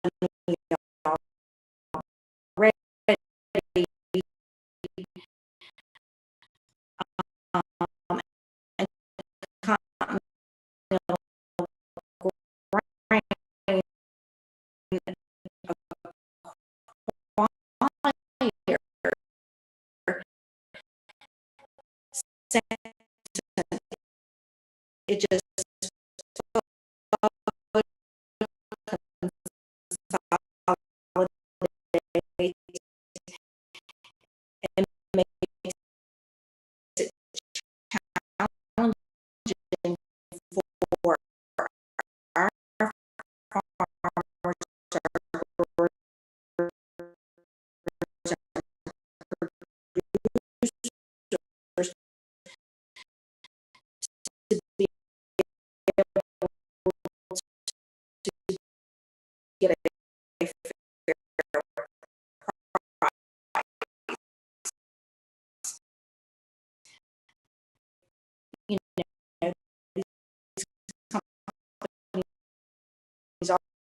company already, and continental grain acquire sentiment. It just consolidates and makes it challenging for our farmers, our producers to be able to get a fair price. You know, these companies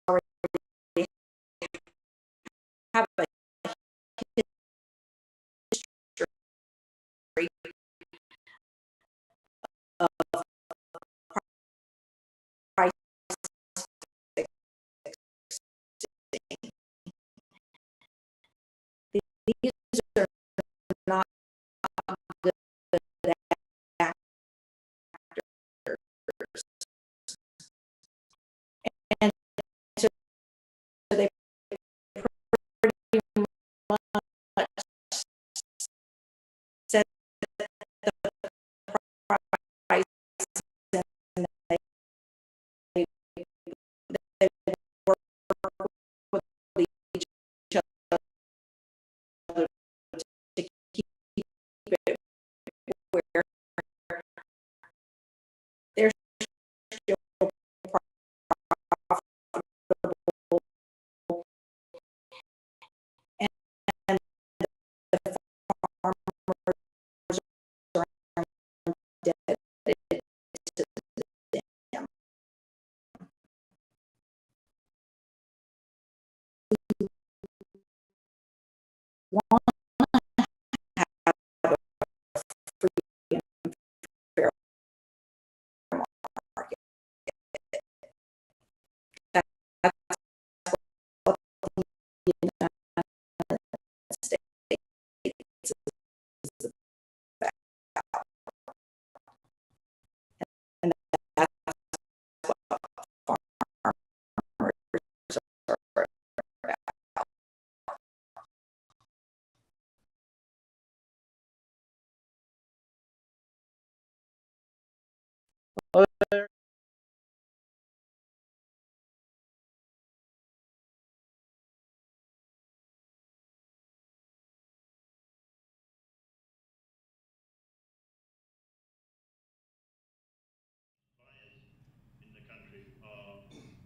already have a history of price fixing. These are not good actors. And so they pretty much set the price and they work with each other to keep it where they're still profitable and the farmers are indebted to them. Want to have a free and fair market. That's what the United States is about. And that's what farmers are about. in the country are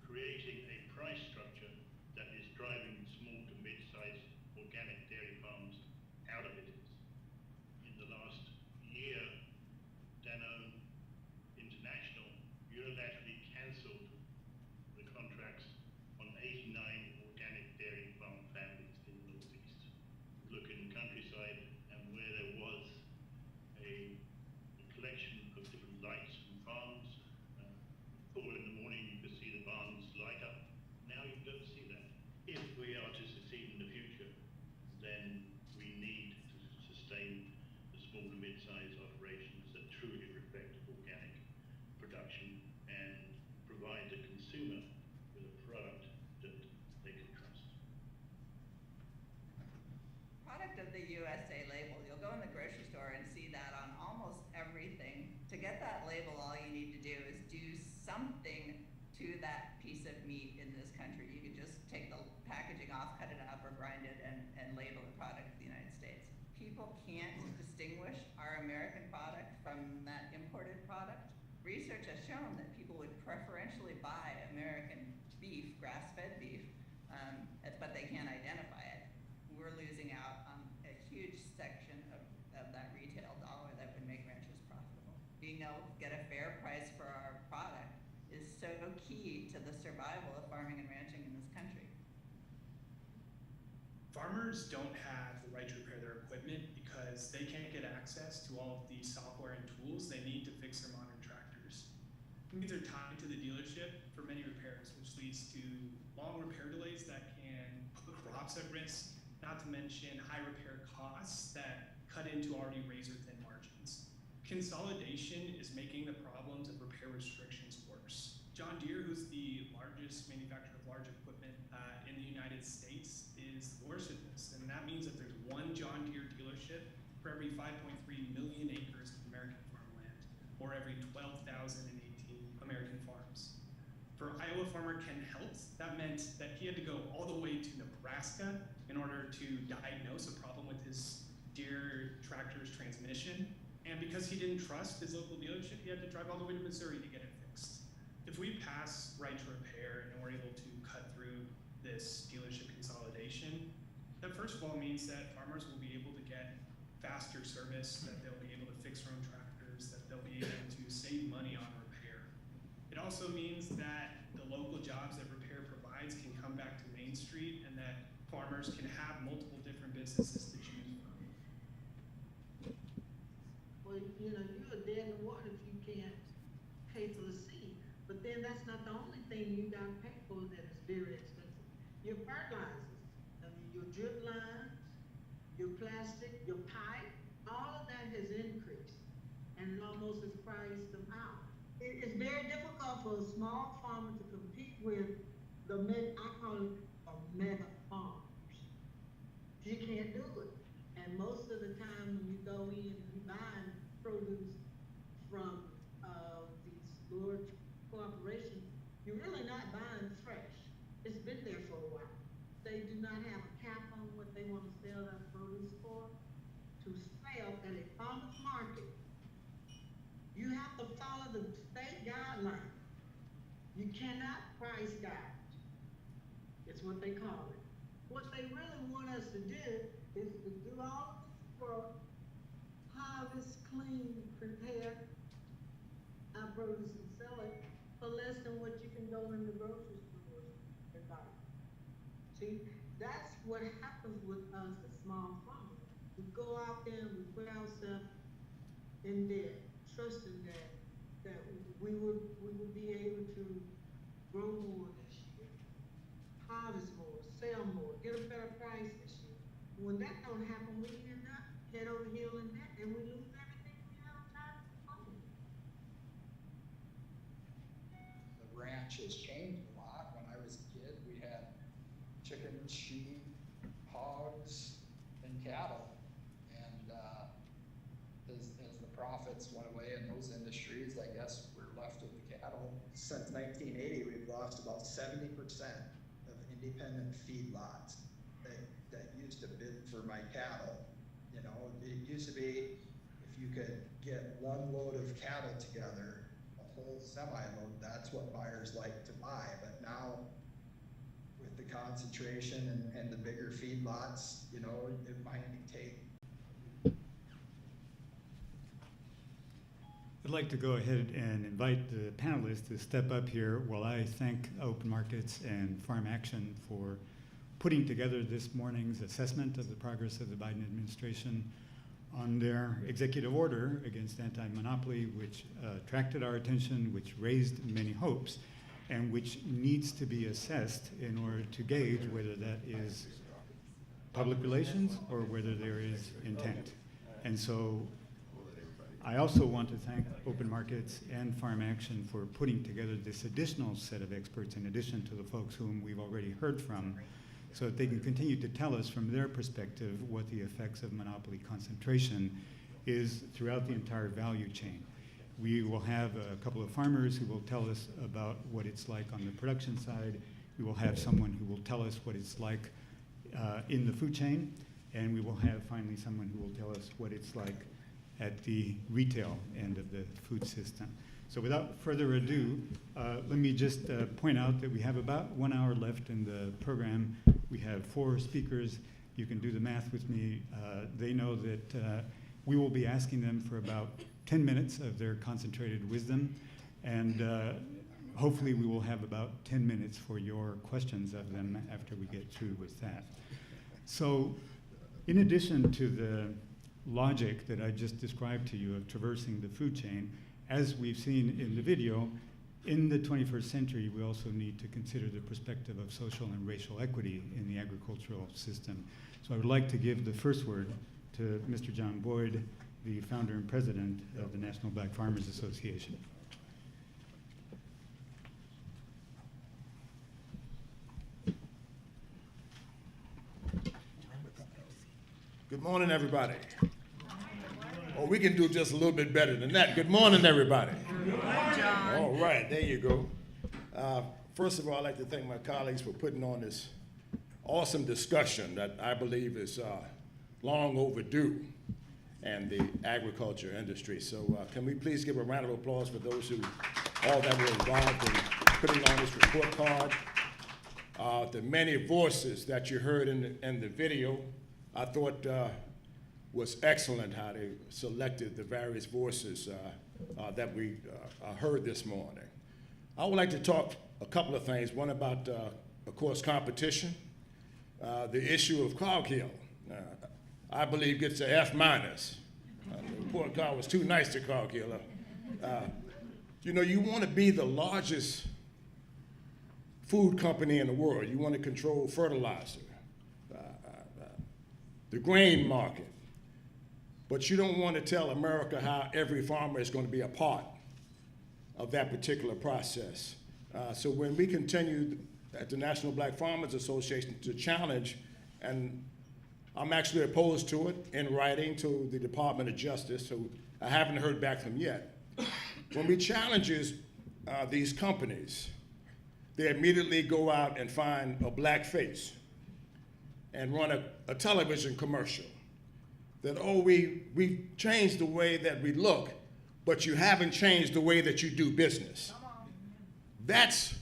creating a price structure that is driving small to mid-sized organic dairy farms out of business. In the last year, Danone International USA label. You'll go in the grocery store and see that on almost everything. To get that label, all you need to do is do something to that piece of meat in this country. You could just take the packaging off, cut it up, or grind it, and label the product of the United States. People can't distinguish our American product from that imported product. Research has shown that people would preferentially buy American beef, grass-fed beef, but they can't identify it. We're losing out on a huge section of that retail dollar that would make ranchers profitable. Being able to get a fair price for our product is so key to the survival of farming and ranching in this country. Farmers don't have the right to repair their equipment because they can't get access to all of the software and tools they need to fix their modern tractors. It means they're tied to the dealership for many repairs, which leads to long repair delays that can put crops at risk, not to mention high repair costs that cut into already razor-thin margins. Consolidation is making the problems of repair restrictions worse. John Deere, who's the largest manufacturer of large equipment in the United States, is the worst at this. And that means that there's one John Deere dealership for every 5.3 million acres of American farmland, or every 12,018 American farms. For Iowa farmer Ken Heltz, that meant that he had to go all the way to Nebraska in order to diagnose a problem with his Deere tractor's transmission. And because he didn't trust his local dealership, he had to drive all the way to Missouri to get it fixed. If we pass right to repair and we're able to cut through this dealership consolidation, that first of all means that farmers will be able to get faster service, that they'll be able to fix their own tractors, that they'll be able to save money on repair. It also means that the local jobs that repair provides can come back to Main Street and that farmers can have multiple different businesses to choose from. Well, you know, you're dead in the water if you can't pay for the seed. But then that's not the only thing you gotta pay for that is very expensive. Your fertilizers, I mean, your drip lines, your plastic, your pipe, all of that has increased and it almost has priced them out. It's very difficult for a small farmer to compete with the I call it a mega farmers. You can't do it. And most of the time when you go in and you buy produce from these large corporations, you're really not buying fresh. It's been there for a while. They do not have a cap on what they want to sell that produce for. To sell at a farmer's market, you have to follow the state guidelines. You cannot price gouge. It's what they call it. What they really want us to do is to do all this work, harvest, clean, prepare our produce and sell it for less than what you can go in the grocery store and buy. See, that's what happens with us as small farmers. We go out there and we put ourselves in debt, trusting that we would be able to grow more this year, harvest more, sell more, get a better price this year. When that don't happen, we end up head over heel in debt and we lose everything we have time to own. The ranch has changed a lot. When I was a kid, we had chickens, sheep, hogs, and cattle. And as the profits went away in those industries, I guess we're left with the cattle. Since 1980, we've lost about 70% of independent feedlots that used to bid for my cattle. You know, it used to be if you could get one load of cattle together, a whole semi-load, that's what buyers like to buy. But now, with the concentration and the bigger feedlots, you know, it might take. I'd like to go ahead and invite the panelists to step up here while I thank Open Markets and Farm Action for putting together this morning's assessment of the progress of the Biden administration on their executive order against anti-monopoly, which attracted our attention, which raised many hopes, and which needs to be assessed in order to gauge whether that is public relations or whether there is intent. And so I also want to thank Open Markets and Farm Action for putting together this additional set of experts in addition to the folks whom we've already heard from, so that they can continue to tell us from their perspective what the effects of monopoly concentration is throughout the entire value chain. We will have a couple of farmers who will tell us about what it's like on the production side. We will have someone who will tell us what it's like in the food chain, and we will have finally someone who will tell us what it's like at the retail end of the food system. So without further ado, let me just point out that we have about 1 hour left in the program. We have 4 speakers. You can do the math with me. They know that we will be asking them for about 10 minutes of their concentrated wisdom, and hopefully we will have about 10 minutes for your questions of them after we get through with that. So in addition to the logic that I just described to you of traversing the food chain, as we've seen in the video, in the 21st century, we also need to consider the perspective of social and racial equity in the agricultural system. So I would like to give the first word to Mr. John Boyd, the founder and president of the National Black Farmers Association. Good morning, everybody. Oh, we can do just a little bit better than that. Good morning, everybody. Good morning, John. All right, there you go. First of all, I'd like to thank my colleagues for putting on this awesome discussion that I believe is long overdue in the agriculture industry. So can we please give a round of applause for those who, all that were involved in putting on this report card. The many voices that you heard in the video, I thought was excellent how they selected the various voices that we heard this morning. I would like to talk a couple of things. One about, of course, competition. The issue of Cargill, I believe, gets an F-. The report card was too nice to Cargill. You know, you want to be the largest food company in the world. You want to control fertilizer, the grain market. But you don't want to tell America how every farmer is going to be a part of that particular process. So when we continue at the National Black Farmers Association to challenge, and I'm actually opposed to it in writing to the Department of Justice, who I haven't heard back from yet. When we challenge these companies, they immediately go out and find a black face and run a television commercial that, oh, we've changed the way that we look, but you haven't changed the way that you do business. That's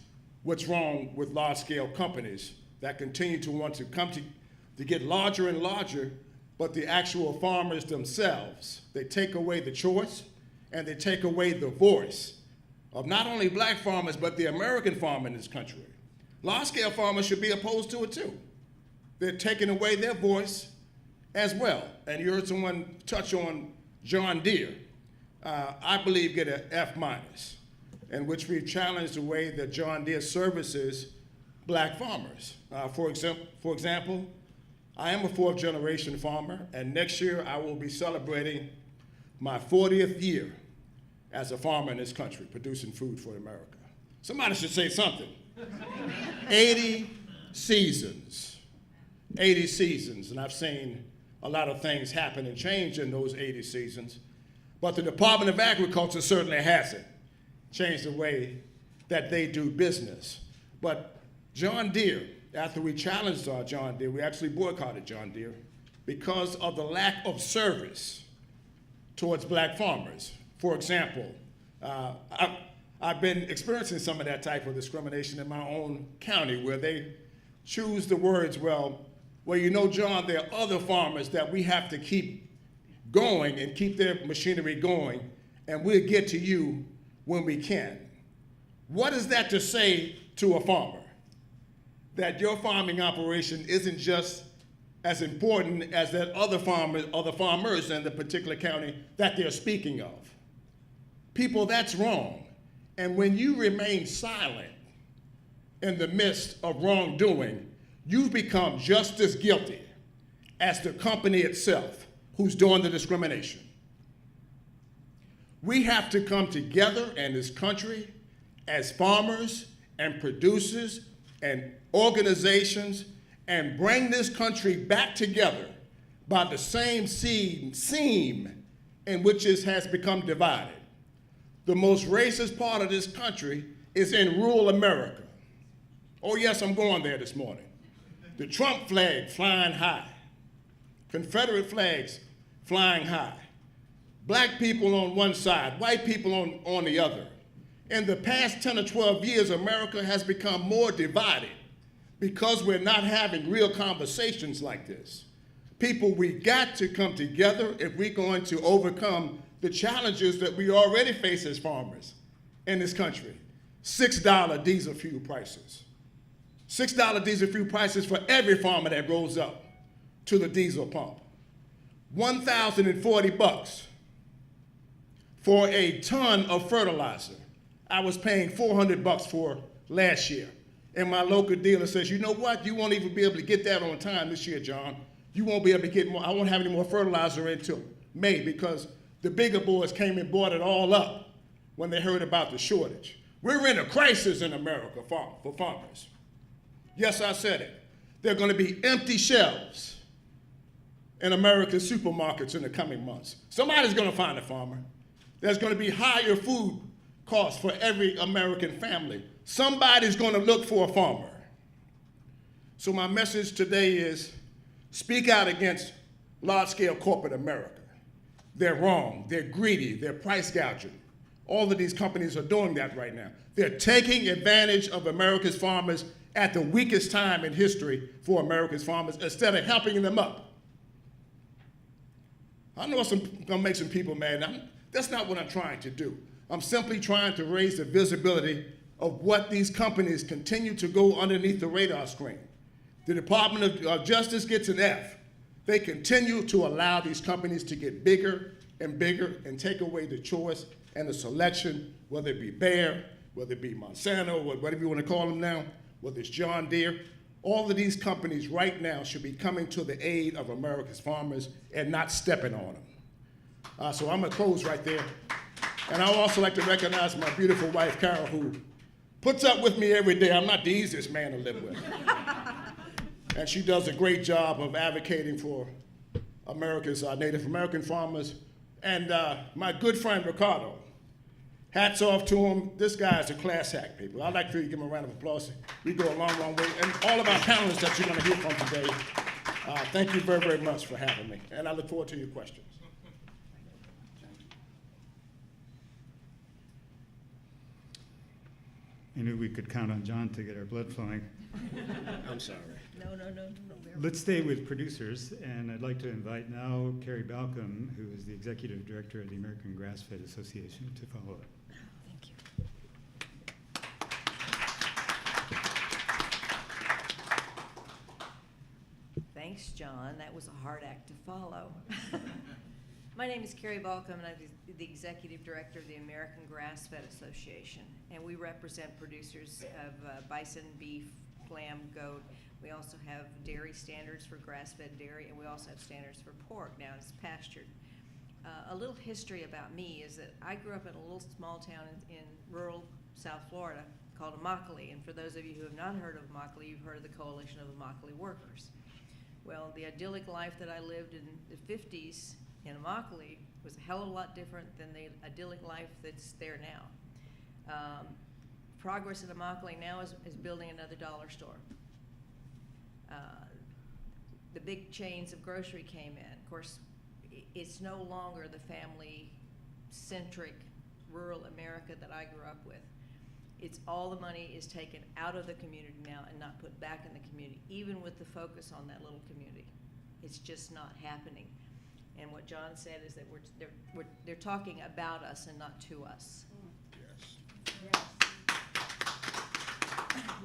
what's wrong with large-scale companies that continue to want to come to get larger and larger, but the actual farmers themselves, they take away the choice and they take away the voice of not only black farmers, but the American farmer in this country. Large-scale farmers should be opposed to it too. They're taking away their voice as well. And you heard someone touch on John Deere. I believe get an F-, in which we challenge the way that John Deere services black farmers. For example, I am a 4th-generation farmer, and next year I will be celebrating my 40th year as a farmer in this country, producing food for America. Somebody should say something. 80 seasons, and I've seen a lot of things happen and change in those 80 seasons, but the Department of Agriculture certainly hasn't changed the way that they do business. But John Deere, after we challenged John Deere, we actually boycotted John Deere because of the lack of service towards black farmers. For example, I've been experiencing some of that type of discrimination in my own county, where they choose the words, well, you know, John, there are other farmers that we have to keep going and keep their machinery going, and we'll get to you when we can. What is that to say to a farmer? That your farming operation isn't just as important as that other farmers in the particular county that they're speaking of. People, that's wrong. And when you remain silent in the midst of wrongdoing, you've become just as guilty as the company itself who's doing the discrimination. We have to come together in this country as farmers and producers and organizations and bring this country back together by the same seam in which it has become divided. The most racist part of this country is in rural America. Oh yes, I'm going there this morning. The Trump flag flying high. Confederate flags flying high. Black people on one side, white people on the other. In the past 10 or 12 years, America has become more divided because we're not having real conversations like this. People, we got to come together if we're going to overcome the challenges that we already face as farmers in this country. $6 diesel fuel prices. $6 diesel fuel prices for every farmer that rolls up to the diesel pump. $1,040 for a ton of fertilizer. I was paying $400 for last year. And my local dealer says, you know what? You won't even be able to get that on time this year, John. You won't be able to get more. I won't have any more fertilizer until May because the bigger boys came and bought it all up when they heard about the shortage. We're in a crisis in America for farmers. Yes, I said it. There are going to be empty shelves in American supermarkets in the coming months. Somebody's going to find a farmer. There's going to be higher food costs for every American family. Somebody's going to look for a farmer. So my message today is speak out against large-scale corporate America. They're wrong, they're greedy, they're price gouging. All of these companies are doing that right now. They're taking advantage of America's farmers at the weakest time in history for America's farmers instead of helping them up. I know it's going to make some people mad. That's not what I'm trying to do. I'm simply trying to raise the visibility of what these companies continue to go underneath the radar screen. The Department of Justice gets an F. They continue to allow these companies to get bigger and bigger and take away the choice and the selection, whether it be Bayer, whether it be Monsanto, whatever you want to call them now, whether it's John Deere. All of these companies right now should be coming to the aid of America's farmers and not stepping on them. So I'm going to close right there. And I would also like to recognize my beautiful wife, Carol, who puts up with me every day. I'm not the easiest man to live with. And she does a great job of advocating for America's Native American farmers. And my good friend, Ricardo, hats off to him. This guy is a class act, people. I'd like for you to give him a round of applause. We go a long, long way. And all of our panelists that you're going to hear from today, thank you very, very much for having me. And I look forward to your questions. I knew we could count on John to get our blood flowing. I'm sorry. No. Let's stay with producers, and I'd like to invite now Carrie Balcom, who is the Executive Director of the American Grass-Fed Association, to follow up. Thank you. Thanks, John. That was a hard act to follow. My name is Carrie Balcom, and I'm the Executive Director of the American Grass-Fed Association, and we represent producers of bison, beef, lamb, goat. We also have dairy standards for grass-fed dairy, and we also have standards for pork. Now it's pastured. A little history about me is that I grew up in a little small town in rural South Florida called Immokalee, and for those of you who have not heard of Immokalee, you've heard of the Coalition of Immokalee Workers. Well, the idyllic life that I lived in the 50s in Immokalee was a hell of a lot different than the idyllic life that's there now. Progress in Immokalee now is building another dollar store. The big chains of grocery came in. Of course, it's no longer the family-centric rural America that I grew up with. It's all the money is taken out of the community now and not put back in the community, even with the focus on that little community. It's just not happening. And what John said is that they're talking about us and not to us. Yes.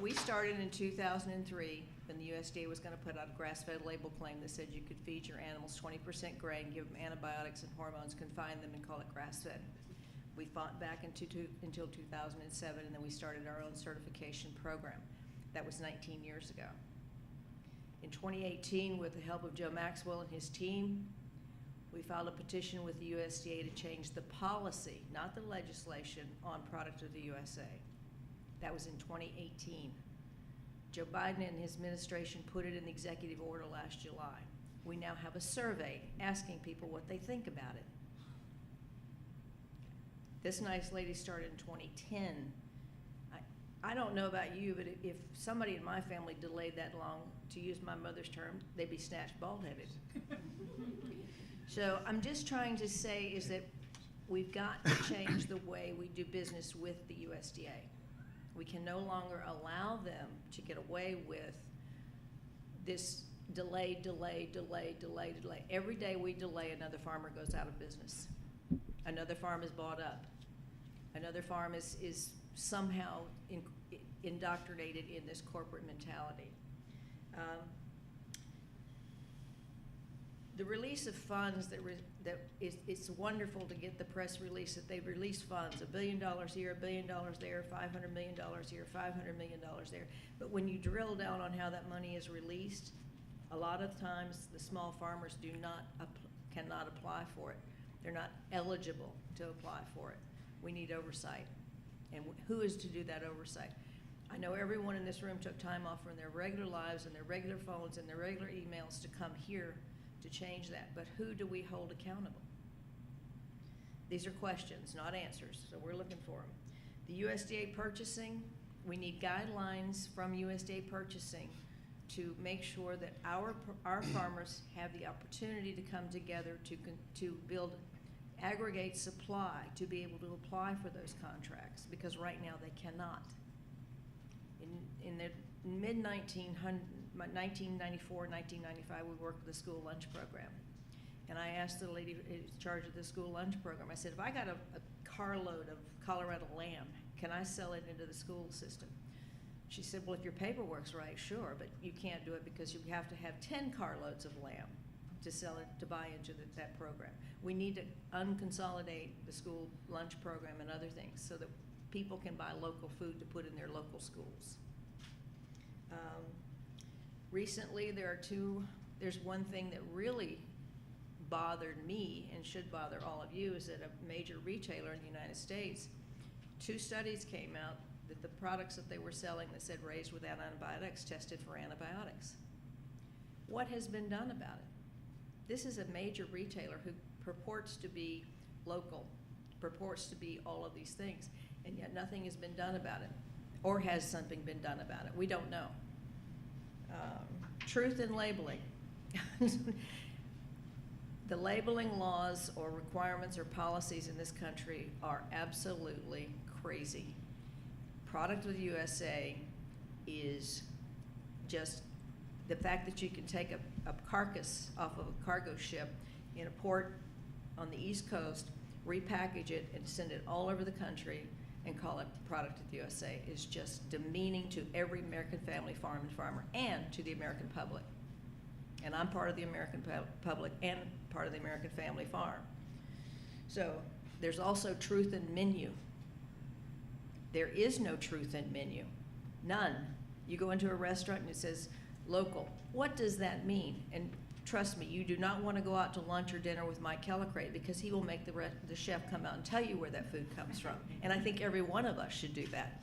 We started in 2003 when the USDA was going to put out a grass-fed label claim that said you could feed your animals 20% grain, give them antibiotics and hormones, confine them, and call it grass-fed. We fought back until 2007, and then we started our own certification program. That was 19 years ago. In 2018, with the help of Joe Maxwell and his team, we filed a petition with the USDA to change the policy, not the legislation, on product of the USA. That was in 2018. Joe Biden and his administration put it in the executive order last July. We now have a survey asking people what they think about it. This nice lady started in 2010. I don't know about you, but if somebody in my family delayed that long, to use my mother's term, they'd be snatched bald-headed. So I'm just trying to say is that we've got to change the way we do business with the USDA. We can no longer allow them to get away with this delay. Every day we delay, another farmer goes out of business. Another farm is bought up. Another farm is somehow indoctrinated in this corporate mentality. The release of funds it's wonderful to get the press release that they've released funds, $1 billion here, $1 billion there, $500 million here, $500 million there. But when you drill down on how that money is released, a lot of times the small farmers cannot apply for it. They're not eligible to apply for it. We need oversight. And who is to do that oversight? I know everyone in this room took time off from their regular lives and their regular phones and their regular emails to come here to change that. But who do we hold accountable? These are questions, not answers, so we're looking for them. The USDA purchasing, we need guidelines from USDA purchasing to make sure that our farmers have the opportunity to come together to build aggregate supply to be able to apply for those contracts, because right now they cannot. In the mid-1994, 1995, we worked with the school lunch program. And I asked the lady in charge of the school lunch program, I said, if I got a carload of Colorado lamb, can I sell it into the school system? She said, well, if your paperwork's right, sure, but you can't do it because you have to have 10 carloads of lamb to sell it, to buy into that program. We need to unconsolidate the school lunch program and other things so that people can buy local food to put in their local schools. Recently, there's one thing that really bothered me and should bother all of you, is that a major retailer in the United States, 2 studies came out that the products that they were selling that said raised without antibiotics tested for antibiotics. What has been done about it? This is a major retailer who purports to be local, purports to be all of these things, and yet nothing has been done about it. Or has something been done about it? We don't know. Truth in labeling. The labeling laws or requirements or policies in this country are absolutely crazy. Product of the USA is just the fact that you can take a carcass off of a cargo ship in a port on the East Coast, repackage it, and send it all over the country and call it product of the USA is just demeaning to every American family farm and farmer and to the American public. And I'm part of the American public and part of the American family farm. So there's also truth in menu. There is no truth in menu, none. You go into a restaurant and it says local. What does that mean? And trust me, you do not want to go out to lunch or dinner with Mike Kellicrate, because he will make the chef come out and tell you where that food comes from. And I think every one of us should do that.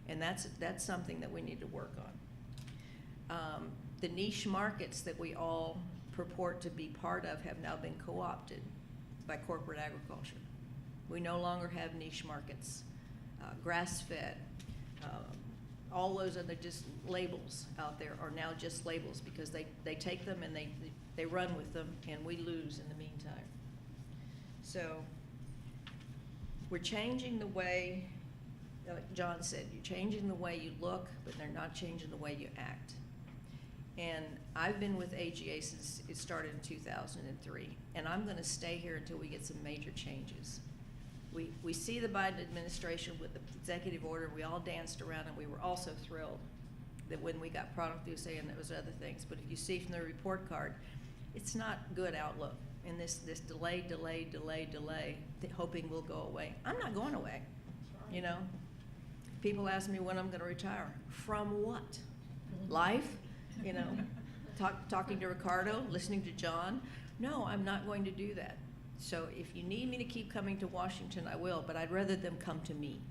And that's something that we need to work on. The niche markets that we all purport to be part of have now been co-opted by corporate agriculture. We no longer have niche markets. Grass-fed, all those other just labels out there are now just labels, because they take them and they run with them, and we lose in the meantime. So we're changing the way, like John said, you're changing the way you look, but they're not changing the way you act. And I've been with AGA since it started in 2003, and I'm going to stay here until we get some major changes. We see the Biden administration with the executive order. We all danced around, and we were also thrilled that when we got product USA and those other things. But if you see from the report card, it's not good outlook. And this delay, hoping we'll go away. I'm not going away, you know. People ask me when I'm going to retire. From what? Life? You know, talking to Ricardo, listening to John. No, I'm not going to do that. So if you need me to keep coming to Washington, I will, but I'd rather them come to me.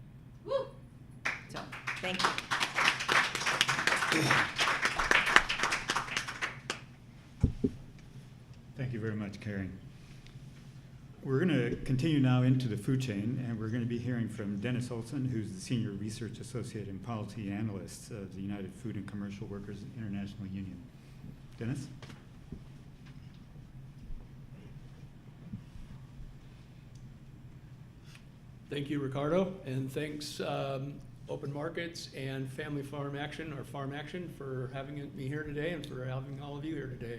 Woo! So, thank you. Thank you very much, Karen. We're going to continue now into the food chain, and we're going to be hearing from Dennis Olson, who's the Senior Research Associate and Policy Analyst of the United Food and Commercial Workers International Union. Dennis? Thank you, Ricardo, and thanks Open Markets and Family Farm Action, or Farm Action, for having me here today and for having all of you here today.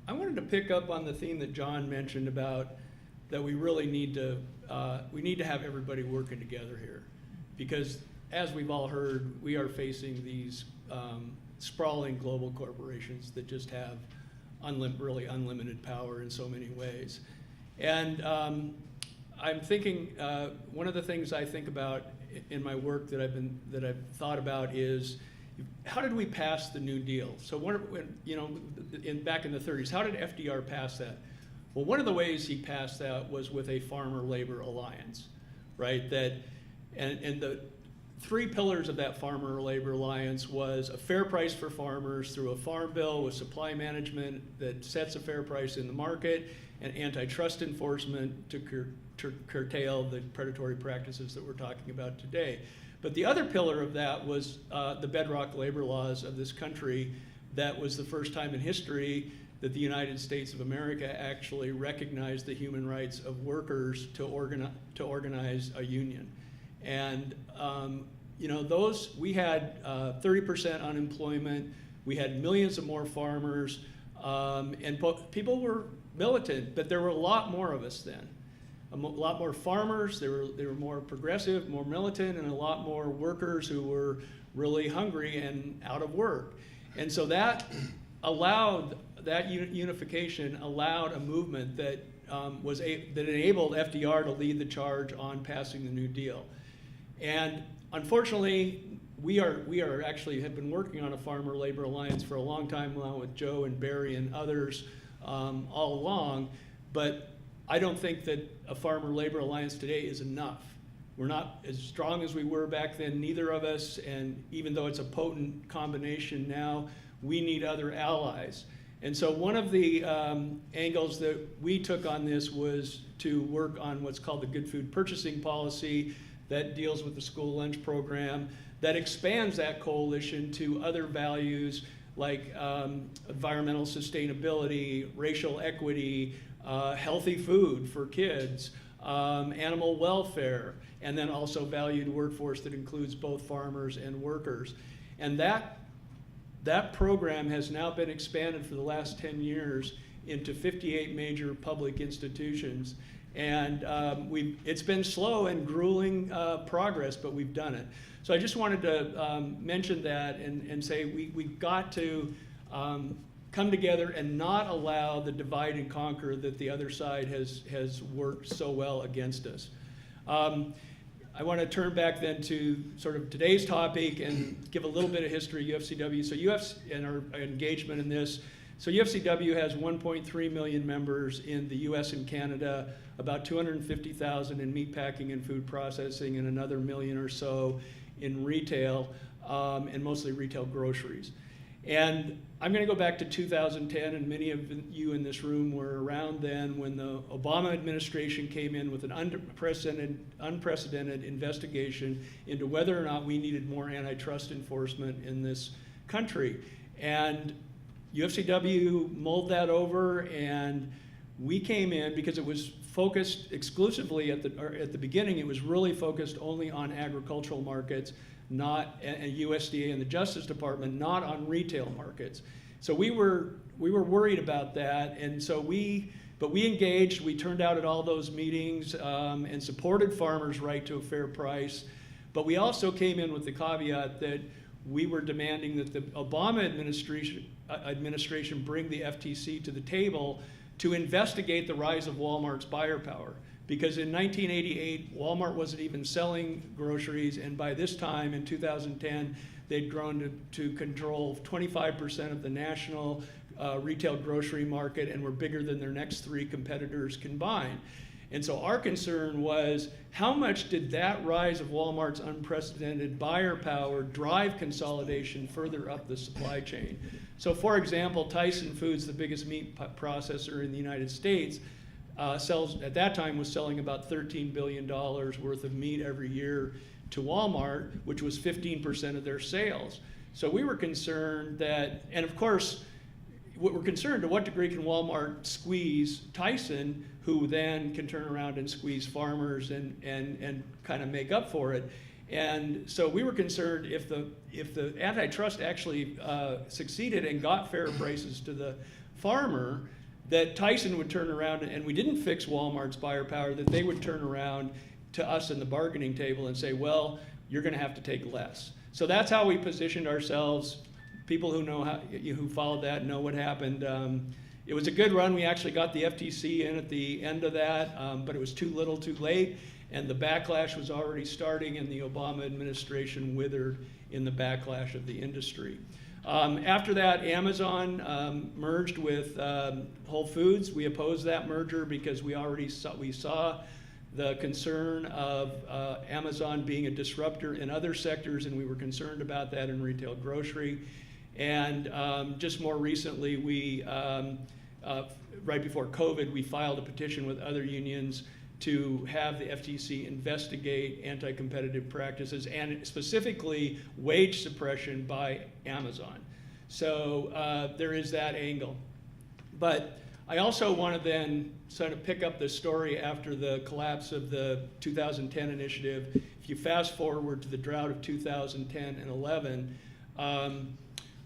I wanted to pick up on the theme that John mentioned about that we really need to have everybody working together here, because as we've all heard, we are facing these sprawling global corporations that just have really unlimited power in so many ways. And I'm thinking, one of the things I think about in my work that I've thought about is, how did we pass the New Deal? So back in the 30s, how did FDR pass that? Well, one of the ways he passed that was with a farmer-labor alliance, right? And the three pillars of that farmer-labor alliance was a fair price for farmers through a farm bill with supply management that sets a fair price in the market, and antitrust enforcement to curtail the predatory practices that we're talking about today. But the other pillar of that was the bedrock labor laws of this country. That was the first time in history that the United States of America actually recognized the human rights of workers to organize a union. And we had 30% unemployment, we had millions of more farmers, and people were militant, but there were a lot more of us then. A lot more farmers, they were more progressive, more militant, and a lot more workers who were really hungry and out of work. And so that unification allowed a movement that that enabled FDR to lead the charge on passing the New Deal. And unfortunately, we actually have been working on a farmer-labor alliance for a long time now with Joe and Barry and others all along, but I don't think that a farmer-labor alliance today is enough. We're not as strong as we were back then, neither of us, and even though it's a potent combination now, we need other allies. And so one of the angles that we took on this was to work on what's called the Good Food Purchasing Policy that deals with the school lunch program, that expands that coalition to other values like environmental sustainability, racial equity, healthy food for kids, animal welfare, and then also valued workforce that includes both farmers and workers. And that program has now been expanded for the last 10 years into 58 major public institutions. And it's been slow and grueling progress, but we've done it. So I just wanted to mention that and say we've got to come together and not allow the divide and conquer that the other side has worked so well against us. I want to turn back then to sort of today's topic and give a little bit of history of UFCW. So and our engagement in this. So UFCW has 1.3 million members in the US and Canada, about 250,000 in meatpacking and food processing, and another million or so in retail, and mostly retail groceries. And I'm going to go back to 2010, and many of you in this room were around then when the Obama administration came in with an unprecedented investigation into whether or not we needed more antitrust enforcement in this country. And UFCW mulled that over, and we came in because it was focused exclusively at the beginning. It was really focused only on agricultural markets, not USDA and the Justice Department, not on retail markets. So we were worried about that, and so we engaged. We turned out at all those meetings and supported farmers' right to a fair price. But we also came in with the caveat that we were demanding that the Obama administration bring the FTC to the table to investigate the rise of Walmart's buyer power. Because in 1988, Walmart wasn't even selling groceries, and by this time, in 2010, they'd grown to control 25% of the national retail grocery market and were bigger than their next three competitors combined. And so our concern was, how much did that rise of Walmart's unprecedented buyer power drive consolidation further up the supply chain? So for example, Tyson Foods, the biggest meat processor in the United States, at that time was selling about $13 billion worth of meat every year to Walmart, which was 15% of their sales. So we were concerned that, and of course, we're concerned to what degree can Walmart squeeze Tyson, who then can turn around and squeeze farmers and kind of make up for it. And so we were concerned if the antitrust actually succeeded and got fair prices to the farmer, that Tyson would turn around, and we didn't fix Walmart's buyer power, that they would turn around to us in the bargaining table and say, well, you're going to have to take less. So that's how we positioned ourselves. People who know who followed that know what happened. It was a good run. We actually got the FTC in at the end of that, but it was too little too late, and the backlash was already starting, and the Obama administration withered in the backlash of the industry. After that, Amazon merged with Whole Foods. We opposed that merger because we saw the concern of Amazon being a disruptor in other sectors, and we were concerned about that in retail grocery. And just more recently, right before COVID, we filed a petition with other unions to have the FTC investigate anti-competitive practices and specifically wage suppression by Amazon. So there is that angle. But I also want to then sort of pick up the story after the collapse of the 2010 initiative. If you fast forward to the drought of 2010 and 11,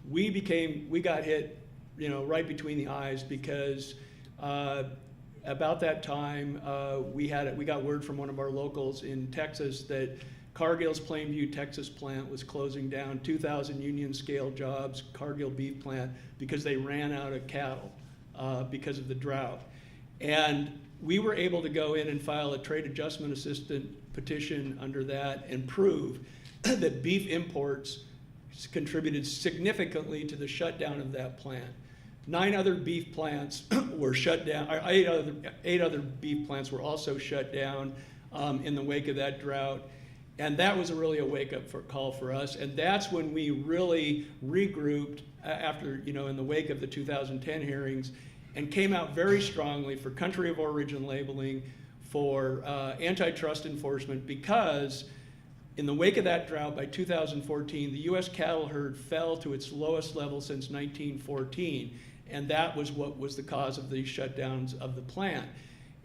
we got hit, right between the eyes, because about that time we got word from one of our locals in Texas that Cargill's Plainview, Texas plant was closing down 2,000 union scale jobs, Cargill beef plant, because they ran out of cattle because of the drought. And we were able to go in and file a trade adjustment assistant petition under that and prove that beef imports contributed significantly to the shutdown of that plant. 9 other beef plants were shut down, or 8 other beef plants were also shut down in the wake of that drought. And that was really a wake-up call for us. And that's when we really regrouped after, in the wake of the 2010 hearings, and came out very strongly for country of origin labeling, for antitrust enforcement, because in the wake of that drought, by 2014, the U.S. cattle herd fell to its lowest level since 1914. And that was what was the cause of these shutdowns of the plant.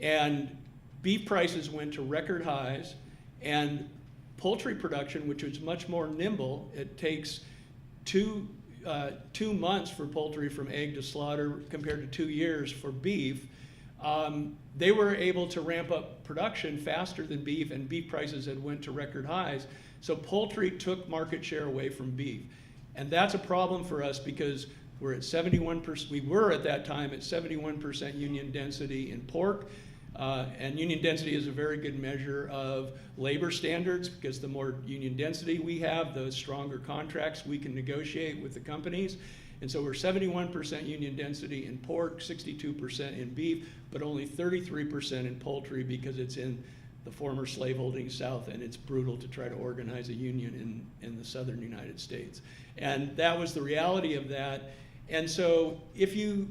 And beef prices went to record highs, and poultry production, which is much more nimble, it takes 2 months for poultry from egg to slaughter compared to 2 years for beef. They were able to ramp up production faster than beef, and beef prices had went to record highs. So poultry took market share away from beef. And that's a problem for us because we're at 71%, we were at that time at 71% union density in pork. And union density is a very good measure of labor standards, because the more union density we have, the stronger contracts we can negotiate with the companies. And so we're 71% union density in pork, 62% in beef, but only 33% in poultry, because it's in the former slaveholding South, and it's brutal to try to organize a union in the southern United States. And that was the reality of that. And so if you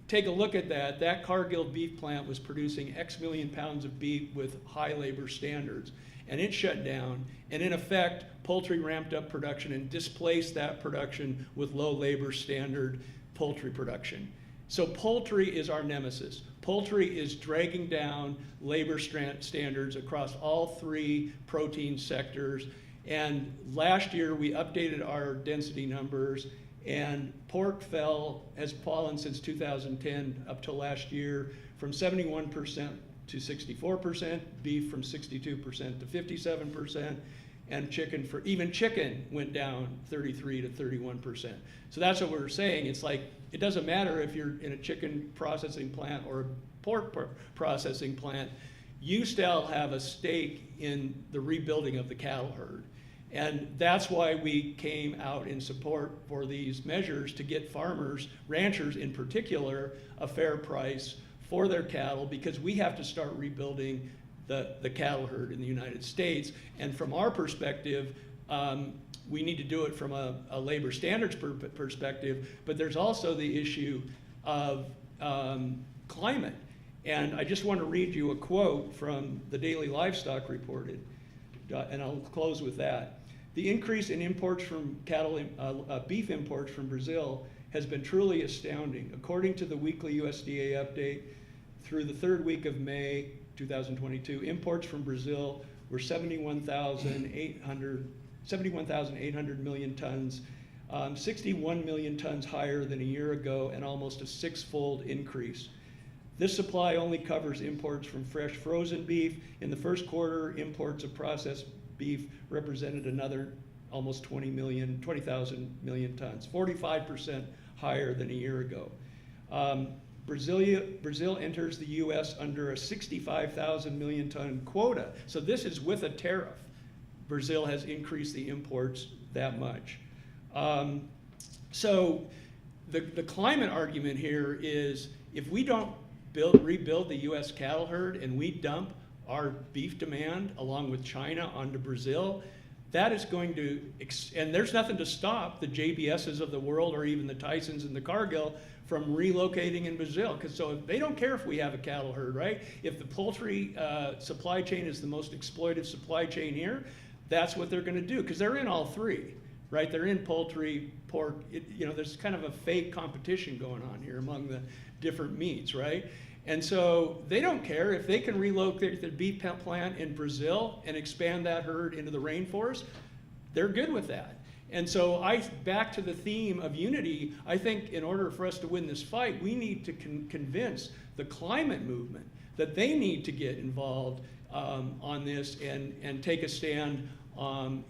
take a look at that, that Cargill beef plant was producing X million pounds of beef with high labor standards, and it shut down. And in effect, poultry ramped up production and displaced that production with low labor standard poultry production. So poultry is our nemesis. Poultry is dragging down labor standards across all 3 protein sectors. And last year we updated our density numbers, and pork has fallen since 2010 up to last year from 71% to 64%, beef from 62% to 57%, and chicken went down 33 to 31%. So that's what we're saying. It's like, it doesn't matter if you're in a chicken processing plant or a pork processing plant, you still have a stake in the rebuilding of the cattle herd. And that's why we came out in support for these measures, to get farmers, ranchers in particular, a fair price for their cattle because we have to start rebuilding the cattle herd in the United States. And from our perspective, we need to do it from a labor standards perspective, but there's also the issue of climate. And I just want to read you a quote from the Daily Livestock Reported, and I'll close with that. The increase in imports from beef imports from Brazil has been truly astounding. According to the weekly USDA update, through the third week of May 2022, imports from Brazil were 71,800 million tons, 61 million tons higher than a year ago, and almost a six-fold increase. This supply only covers imports from fresh frozen beef. In the first quarter, imports of processed beef represented another almost 20,000 million tons, 45% higher than a year ago. Brazil enters the U.S. under a 65,000 million ton quota. So this is with a tariff. Brazil has increased the imports that much. So the climate argument here is if we don't rebuild the U.S. cattle herd and we dump our beef demand along with China onto Brazil, that is going to, and there's nothing to stop the JBSs of the world or even the Tysons and the Cargill from relocating in Brazil. Because so they don't care if we have a cattle herd, right? If the poultry supply chain is the most exploitive supply chain here, that's what they're going to do, because they're in all three, right? They're in poultry, pork. There's kind of a fake competition going on here among the different meats, right? And so they don't care if they can relocate their beef plant in Brazil and expand that herd into the rainforest. They're good with that. And so back to the theme of unity, I think in order for us to win this fight, we need to convince the climate movement that they need to get involved on this and take a stand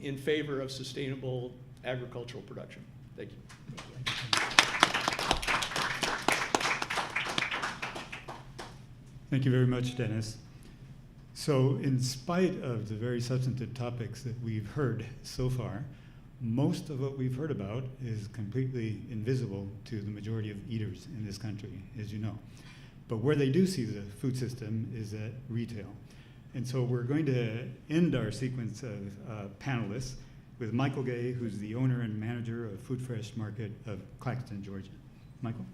in favor of sustainable agricultural production. Thank you. Thank you very much, Dennis. So in spite of the very substantive topics that we've heard so far, most of what we've heard about is completely invisible to the majority of eaters in this country, as you know. But where they do see the food system is at retail. And so we're going to end our sequence of panelists with Michael Gay, who's the owner and manager of Food Fresh Market of Claxton, Georgia. Michael?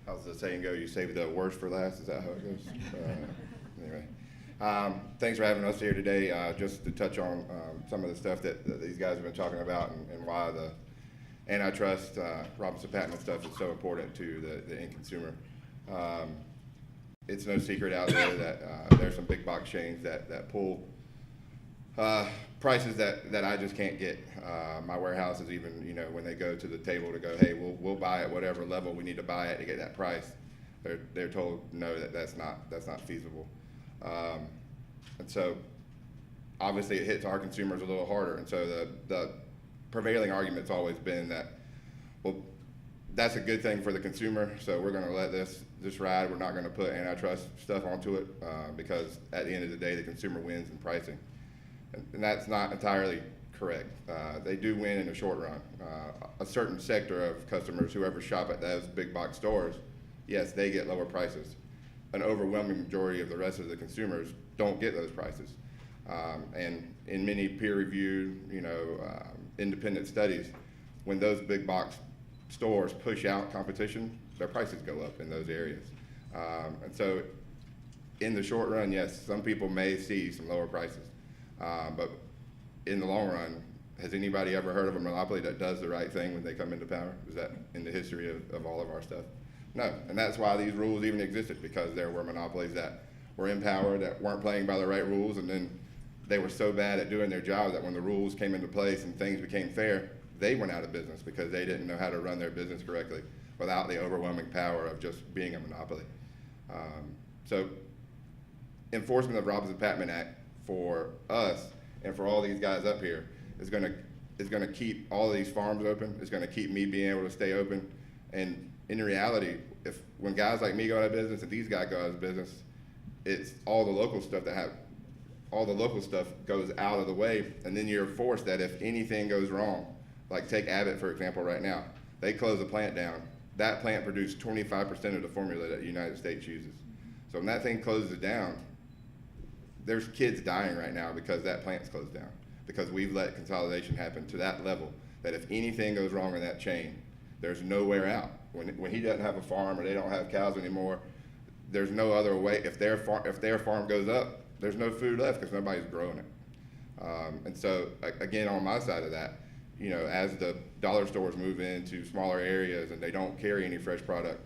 How's the saying go? You save the worst for last? Is that how it goes? Anyway, thanks for having us here today. Just to touch on some of the stuff that these guys have been talking about and why the antitrust, Robinson-Patman stuff is so important to the end consumer. It's no secret out there that there's some big box chains that pull prices that I just can't get. My warehouse is even, when they go to the table to go, hey, we'll buy at whatever level we need to buy it to get that price. They're told no, that's not feasible. And so obviously it hits our consumers a little harder. And so the prevailing argument's always been that, well, that's a good thing for the consumer, so we're going to let this ride. We're not going to put antitrust stuff onto it because at the end of the day, the consumer wins in pricing. And that's not entirely correct. They do win in the short run. A certain sector of customers, whoever shop at those big box stores, yes, they get lower prices. An overwhelming majority of the rest of the consumers don't get those prices. And in many peer-reviewed, independent studies, when those big box stores push out competition, their prices go up in those areas. And so in the short run, yes, some people may see some lower prices. But in the long run, has anybody ever heard of a monopoly that does the right thing when they come into power? Is that in the history of all of our stuff? No, and that's why these rules even existed, because there were monopolies that were in power that weren't playing by the right rules, and then they were so bad at doing their job that when the rules came into place and things became fair, they went out of business because they didn't know how to run their business correctly without the overwhelming power of just being a monopoly. So enforcement of the Robinson-Patman Act for us and for all these guys up here is going to keep all of these farms open. It's going to keep me being able to stay open. And in reality, when guys like me go out of business and these guys go out of business, it's all the local stuff that all the local stuff goes out of the way, and then you're forced that if anything goes wrong, like take Abbott for example right now, they close a plant down. That plant produced 25% of the formula that the United States uses. So when that thing closes down, there's kids dying right now because that plant's closed down, because we've let consolidation happen to that level that if anything goes wrong in that chain, there's nowhere out. When he doesn't have a farm or they don't have cows anymore, there's no other way. If their farm goes up, there's no food left because nobody's growing it. And so again, on my side of that, you know, as the dollar stores move into smaller areas and they don't carry any fresh product,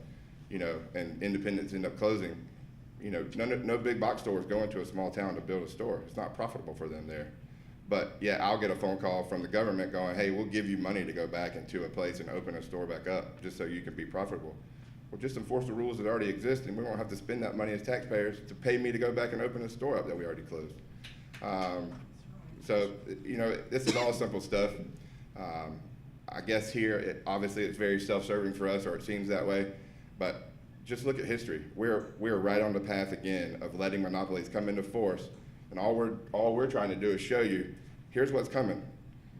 you know, and independents end up closing, you know, no big box stores go into a small town to build a store. It's not profitable for them there. But yeah, I'll get a phone call from the government going, hey, we'll give you money to go back into a place and open a store back up just so you can be profitable. Well, just enforce the rules that already exist, and we won't have to spend that money as taxpayers to pay me to go back and open a store up that we already closed. So, you know, this is all simple stuff. I guess here, obviously it's very self-serving for us, or it seems that way, but just look at history. We're right on the path again of letting monopolies come into force, and all we're trying to do is show you, here's what's coming.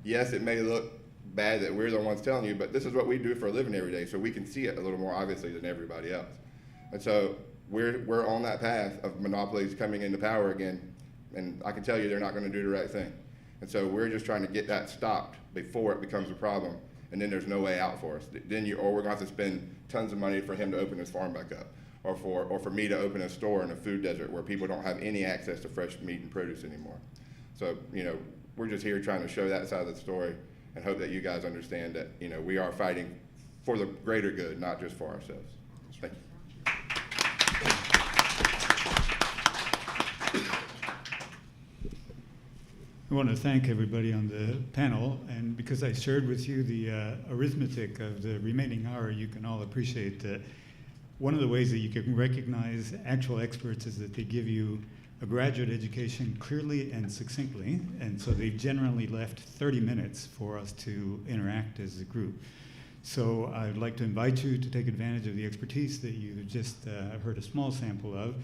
Yes, it may look bad that we're the ones telling you, but this is what we do for a living every day, so we can see it a little more obviously than everybody else. And so we're on that path of monopolies coming into power again, and I can tell you they're not going to do the right thing. And so we're just trying to get that stopped before it becomes a problem, and then there's no way out for us. Then or we're going to have to spend tons of money for him to open his farm back up, or for me to open a store in a food desert where people don't have any access to fresh meat and produce anymore. So, you know, we're just here trying to show that side of the story and hope that you guys understand that, you know, we are fighting for the greater good, not just for ourselves. Thank you. I want to thank everybody on the panel, and because I shared with you the arithmetic of the remaining hour, you can all appreciate that one of the ways that you can recognize actual experts is that they give you a graduate education clearly and succinctly, and so they've generally left 30 minutes for us to interact as a group. So I'd like to invite you to take advantage of the expertise that you just heard a small sample of,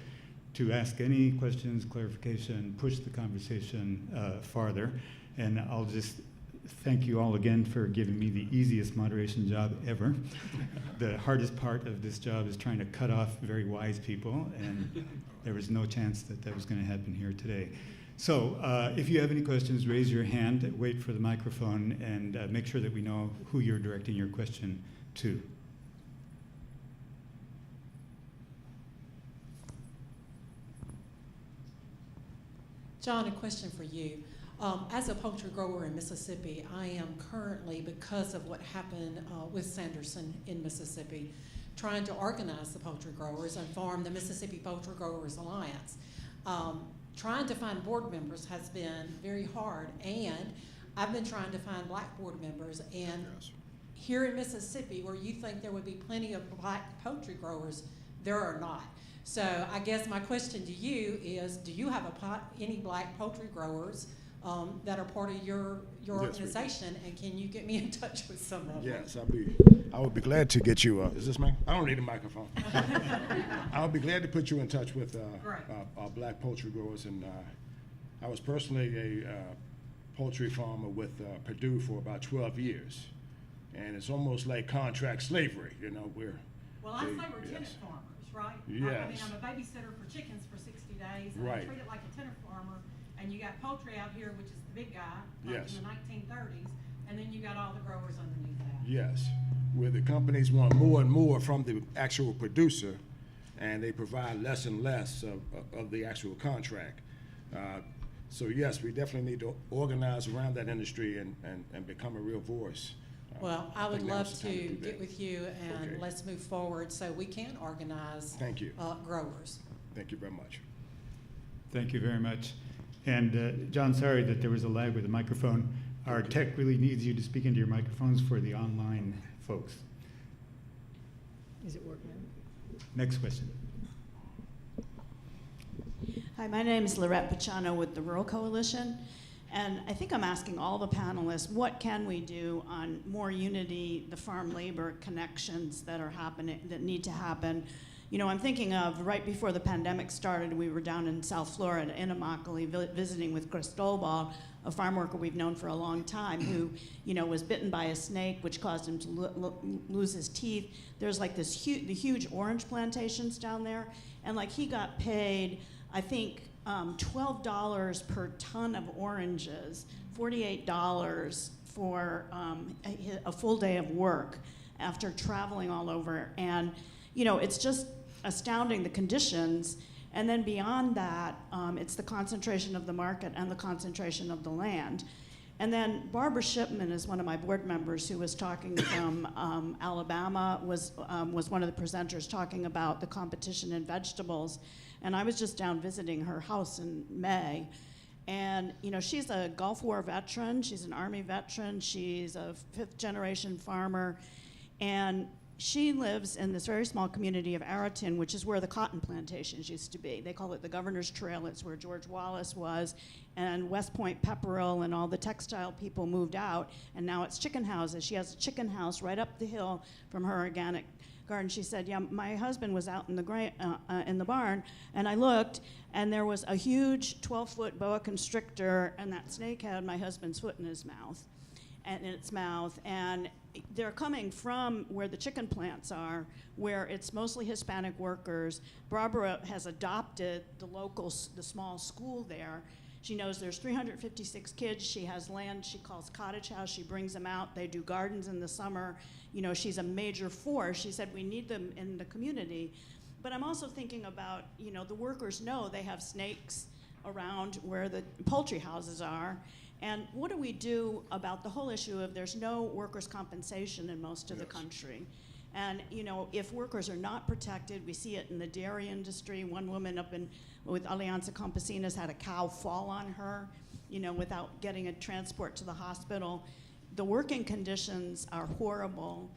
to ask any questions, clarification, push the conversation farther. And I'll just thank you all again for giving me the easiest moderation job ever. The hardest part of this job is trying to cut off very wise people, and there was no chance that that was going to happen here today. So if you have any questions, raise your hand, wait for the microphone, and make sure that we know who you're directing your question to. John, a question for you. As a poultry grower in Mississippi, I am currently, because of what happened with Sanderson in Mississippi, trying to organize the poultry growers and form the Mississippi Poultry Growers Alliance. Trying to find board members has been very hard, and I've been trying to find black board members, and here in Mississippi, where you think there would be plenty of black poultry growers, there are not. So I guess my question to you is, do you have any black poultry growers that are part of your organization, and can you get me in touch with some of them? Yes, I would be glad to get you. Is this me? I don't need a microphone. I would be glad to put you in touch with our black poultry growers, and I was personally a poultry farmer with Purdue for about 12 years, and it's almost like contract slavery. You know, Well, I say we're tenant farmers, right? Yes. I mean, I'm a babysitter for chickens for 60 days, and I treat it like a tenant farmer. And you got poultry out here, which is the big guy, like in the 1930s, and then you got all the growers underneath that. Yes, where the companies want more and more from the actual producer, and they provide less and less of the actual contract. So yes, we definitely need to organize around that industry and become a real voice. Well, I would love to get with you, and let's move forward so we can organize growers. Thank you very much. Thank you very much. And John, sorry that there was a lag with the microphone. Our tech really needs you to speak into your microphones for the online folks. Is it working? Next question. Hi, my name is Lorette Pachano with the Rural Coalition. And I think I'm asking all the panelists, what can we do on more unity, the farm labor connections that are happening, that need to happen? You know, I'm thinking of right before the pandemic started, we were down in South Florida in Immokalee visiting with Cristobal, a farm worker we've known for a long time who, you know, was bitten by a snake, which caused him to lose his teeth. There's like this the huge orange plantations down there, and like he got paid, I think, $12 per ton of oranges, $48 for a full day of work after traveling all over. And, you know, it's just astounding, the conditions. And then beyond that, it's the concentration of the market and the concentration of the land. And then Barbara Shipman is one of my board members who was talking from Alabama, was one of the presenters talking about the competition in vegetables. And I was just down visiting her house in May. And, you know, she's a Gulf War veteran, she's an Army veteran, she's a 5th-generation farmer, and she lives in this very small community of Araton, which is where the cotton plantations used to be. They call it the Governor's Trail. It's where George Wallace was, and West Point Pepperell and all the textile people moved out, and now it's chicken houses. She has a chicken house right up the hill from her organic garden. She said, yeah, my husband was out in the barn, and I looked, and there was a huge 12-foot boa constrictor, and that snake had my husband's foot in its mouth. And they're coming from where the chicken plants are, where it's mostly Hispanic workers. Barbara has adopted the small school there. She knows there's 356 kids. She has land she calls cottage house. She brings them out. They do gardens in the summer. You know, she's a major force. She said we need them in the community. But I'm also thinking about, you know, the workers know they have snakes around where the poultry houses are. And what do we do about the whole issue of there's no workers' compensation in most of the country? And, you know, if workers are not protected, we see it in the dairy industry. One woman with Alianza Campesinas had a cow fall on her, you know, without getting a transport to the hospital. The working conditions are horrible.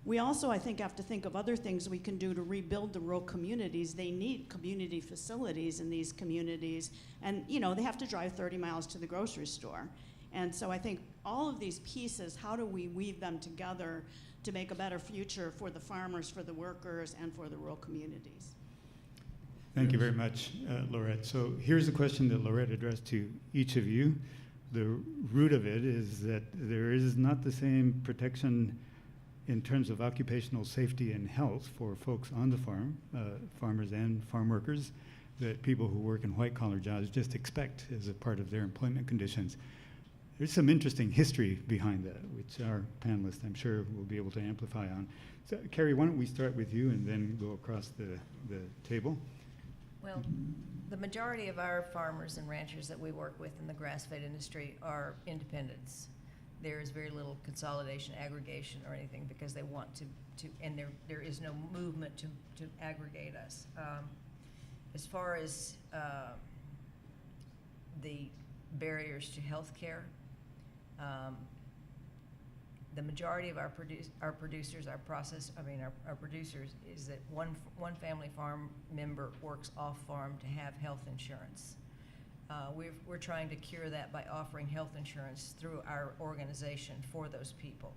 We also, I think, have to think of other things we can do to rebuild the rural communities. They need community facilities in these communities. And, you know, they have to drive 30 miles to the grocery store. And so I think all of these pieces, how do we weave them together to make a better future for the farmers, for the workers, and for the rural communities? Thank you very much, Laurette. So here's a question that Laurette addressed to each of you. The root of it is that there is not the same protection in terms of occupational safety and health for folks on the farm, farmers and farm workers, that people who work in white-collar jobs just expect as a part of their employment conditions. There's some interesting history behind that, which our panelists, I'm sure, will be able to amplify on. So, Carrie, why don't we start with you and then go across the table? Well, the majority of our farmers and ranchers that we work with in the grass-fed industry are independents. There is very little consolidation, aggregation, or anything because they want to and there is no movement to aggregate us. As far as the barriers to health care, the majority of our producers is that one family farm member works off farm to have health insurance. We're trying to cure that by offering health insurance through our organization for those people.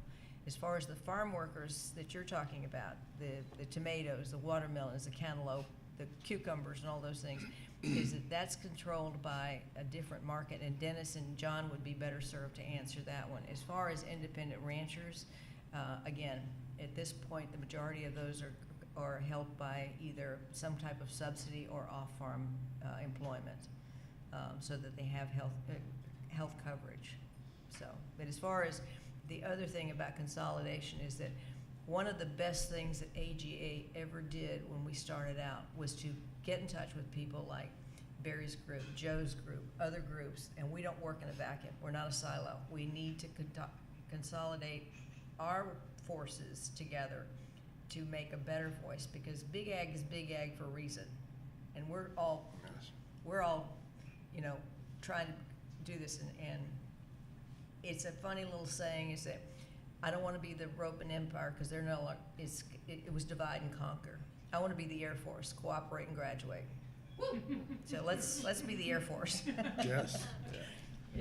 As far as the farm workers that you're talking about, the tomatoes, the watermelons, the cantaloupe, the cucumbers and all those things, is that that's controlled by a different market, and Dennis and John would be better served to answer that one. As far as independent ranchers, again, at this point, the majority of those are helped by either some type of subsidy or off-farm employment. So that they have health coverage. So, but as far as the other thing about consolidation is that one of the best things that AGA ever did when we started out was to get in touch with people like Barry's group, Joe's group, other groups, and we don't work in a vacuum. We're not a silo. We need to consolidate our forces together to make a better voice, because big ag is big ag for a reason, and we're all you know, trying to do this, and it's a funny little saying is that I don't want to be the Roman Empire because they're no longer, it was divide and conquer. I want to be the Air Force, cooperate and graduate. So let's be the Air Force. Yes.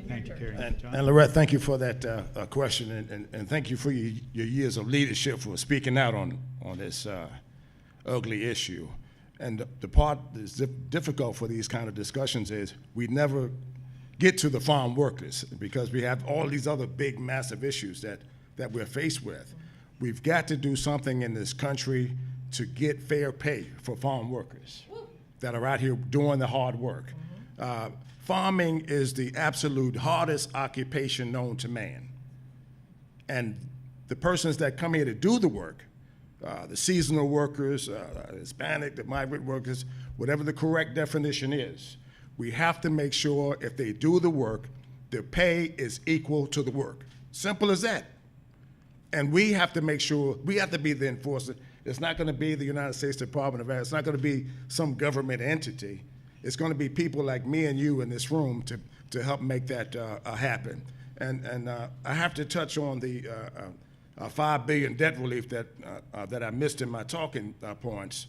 Thank you, Carrie. And Laurette, thank you for that question, and thank you for your years of leadership for speaking out on this ugly issue. And the part that's difficult for these kind of discussions is we never get to the farm workers because we have all these other big, massive issues that we're faced with. We've got to do something in this country to get fair pay for farm workers that are out here doing the hard work. Farming is the absolute hardest occupation known to man. And the persons that come here to do the work, the seasonal workers, Hispanic, the migrant workers, whatever the correct definition is, we have to make sure if they do the work, their pay is equal to the work. Simple as that. And we have to make sure, we have to be the enforcer. It's not going to be the United States Department of Ag. It's not going to be some government entity. It's going to be people like me and you in this room to help make that happen. And I have to touch on the $5 billion debt relief that I missed in my talking points.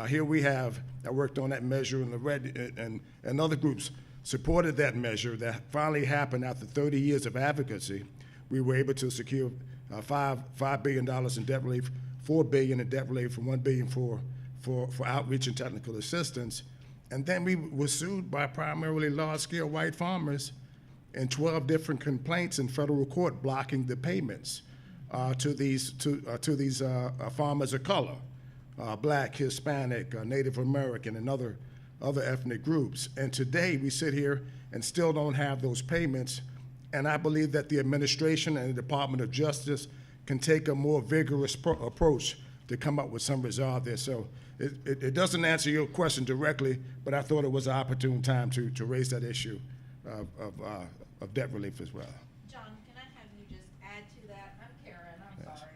Here we have, I worked on that measure, and the Red and other groups supported that measure that finally happened after 30 years of advocacy. We were able to secure $5 billion in debt relief, $4 billion in debt relief, and $1 billion for outreach and technical assistance. And then we were sued by primarily large-scale white farmers in 12 different complaints in federal court blocking the payments to these farmers of color, Black, Hispanic, Native American, and other ethnic groups. And today we sit here and still don't have those payments. And I believe that the administration and the Department of Justice can take a more vigorous approach to come up with some resolve there. So it doesn't answer your question directly, but I thought it was an opportune time to raise that issue of debt relief as well. John, can I have you just add to that? I'm Karen, I'm sorry.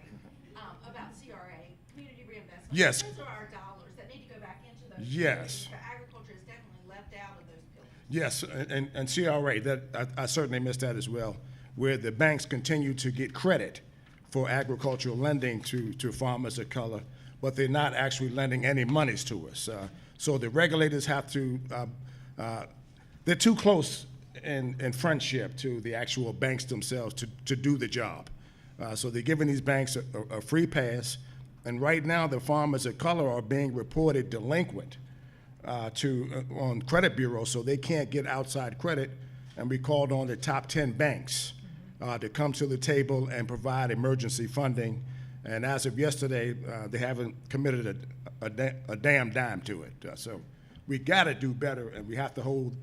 About CRA, community reinvestment. Yes. Those are our dollars that need to go back into those. Yes. But agriculture is definitely left out of those pillars. Yes, and CRA, that I certainly missed that as well, where the banks continue to get credit for agricultural lending to farmers of color, but they're not actually lending any monies to us. So the regulators have to, they're too close in friendship to the actual banks themselves to do the job. So they're giving these banks a free pass, and right now the farmers of color are being reported delinquent on credit bureaus, so they can't get outside credit, and we called on the top 10 banks to come to the table and provide emergency funding. And as of yesterday, they haven't committed a damn dime to it. So we got to do better, and we have to hold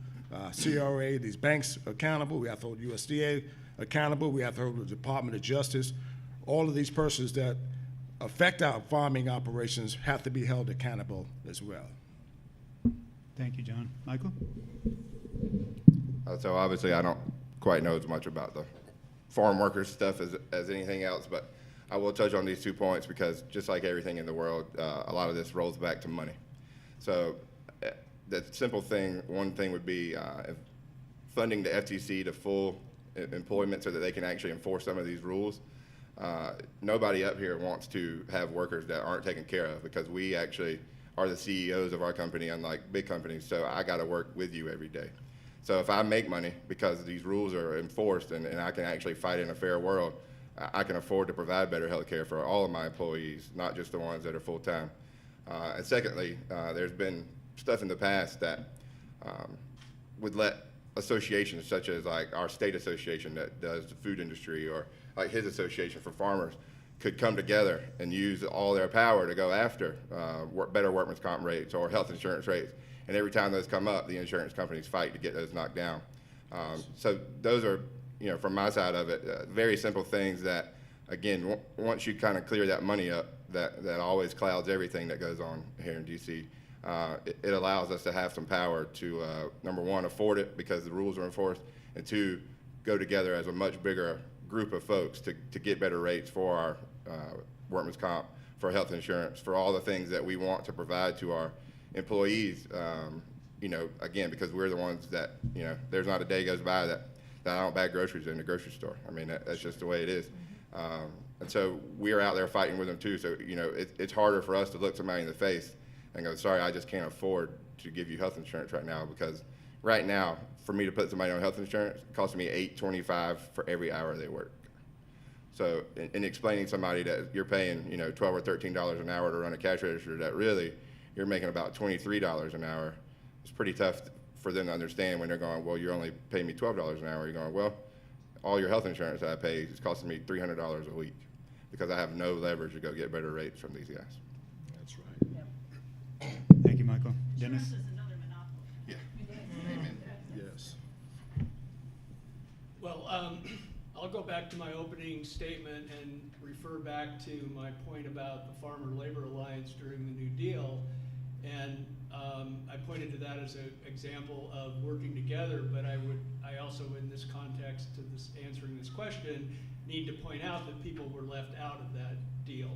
CRA, these banks accountable. We have to hold USDA accountable. We have to hold the Department of Justice. All of these persons that affect our farming operations have to be held accountable as well. Thank you, John. Michael? So obviously I don't quite know as much about the farm workers stuff as anything else, but I will touch on these 2 points because just like everything in the world, a lot of this rolls back to money. So the simple thing, one thing would be funding the FTC to full employment so that they can actually enforce some of these rules. Nobody up here wants to have workers that aren't taken care of because we actually are the CEOs of our company, unlike big companies, so I gotta work with you every day. So if I make money because these rules are enforced and I can actually fight in a fair world, I can afford to provide better health care for all of my employees, not just the ones that are full-time. And secondly, there's been stuff in the past that would let associations such as like our state association that does the food industry or like his association for farmers could come together and use all their power to go after better workman's comp rates or health insurance rates. And every time those come up, the insurance companies fight to get those knocked down. So those are, from my side of it, very simple things that, again, once you kind of clear that money up, that always clouds everything that goes on here in DC. It allows us to have some power to, number one, afford it because the rules are enforced, and two, go together as a much bigger group of folks to get better rates for our workman's comp, for health insurance, for all the things that we want to provide to our employees, again, because we're the ones that, there's not a day goes by that I don't buy groceries in the grocery store. I mean, that's just the way it is. And so we're out there fighting with them too. So, it's harder for us to look somebody in the face and go, sorry, I just can't afford to give you health insurance right now, because right now, for me to put somebody on health insurance, it costs me $8.25 for every hour they work. So in explaining to somebody that you're paying, $12 or $13 an hour to run a cash register, that really you're making about $23 an hour, it's pretty tough for them to understand when they're going, well, you're only paying me $12 an hour. You're going, well, all your health insurance that I pay is costing me $300 a week because I have no leverage to go get better rates from these guys. That's right. Thank you, Michael. Dennis? Yeah. Amen. Yes. Well, I'll go back to my opening statement and refer back to my point about the Farmer Labor Alliance during the New Deal. And I pointed to that as an example of working together, but I also, in this context, to this answering this question, need to point out that people were left out of that deal,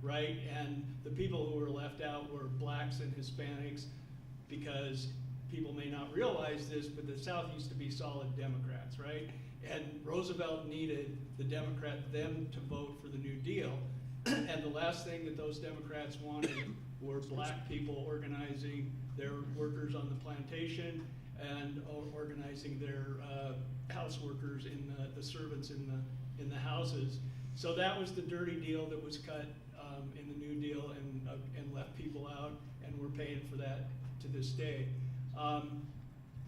right? And the people who were left out were blacks and Hispanics, because people may not realize this, but the South used to be solid Democrats, right? And Roosevelt needed them to vote for the New Deal. And the last thing that those Democrats wanted were black people organizing their workers on the plantation and organizing their house workers in the servants in the houses. So that was the dirty deal that was cut in the New Deal and left people out, and we're paying for that to this day.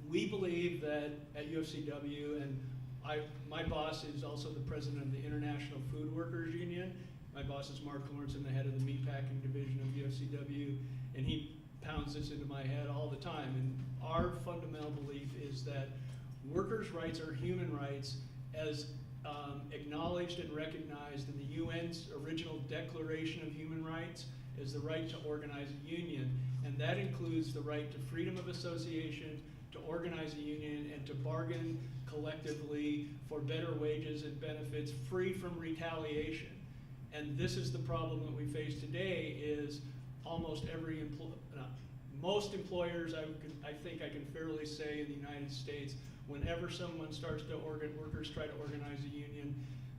We believe that at UFCW, and my boss is also the president of the International Food Workers Union. My boss is Mark Lawrence, and the head of the meatpacking division of UFCW, and he pounds this into my head all the time. And our fundamental belief is that workers' rights are human rights as acknowledged and recognized in the UN's original Declaration of Human Rights as the right to organize a union. And that includes the right to freedom of association, to organize a union, and to bargain collectively for better wages and benefits free from retaliation. And this is the problem that we face today is almost most employers, I think I can fairly say in the United States, whenever someone starts to workers try to organize a union,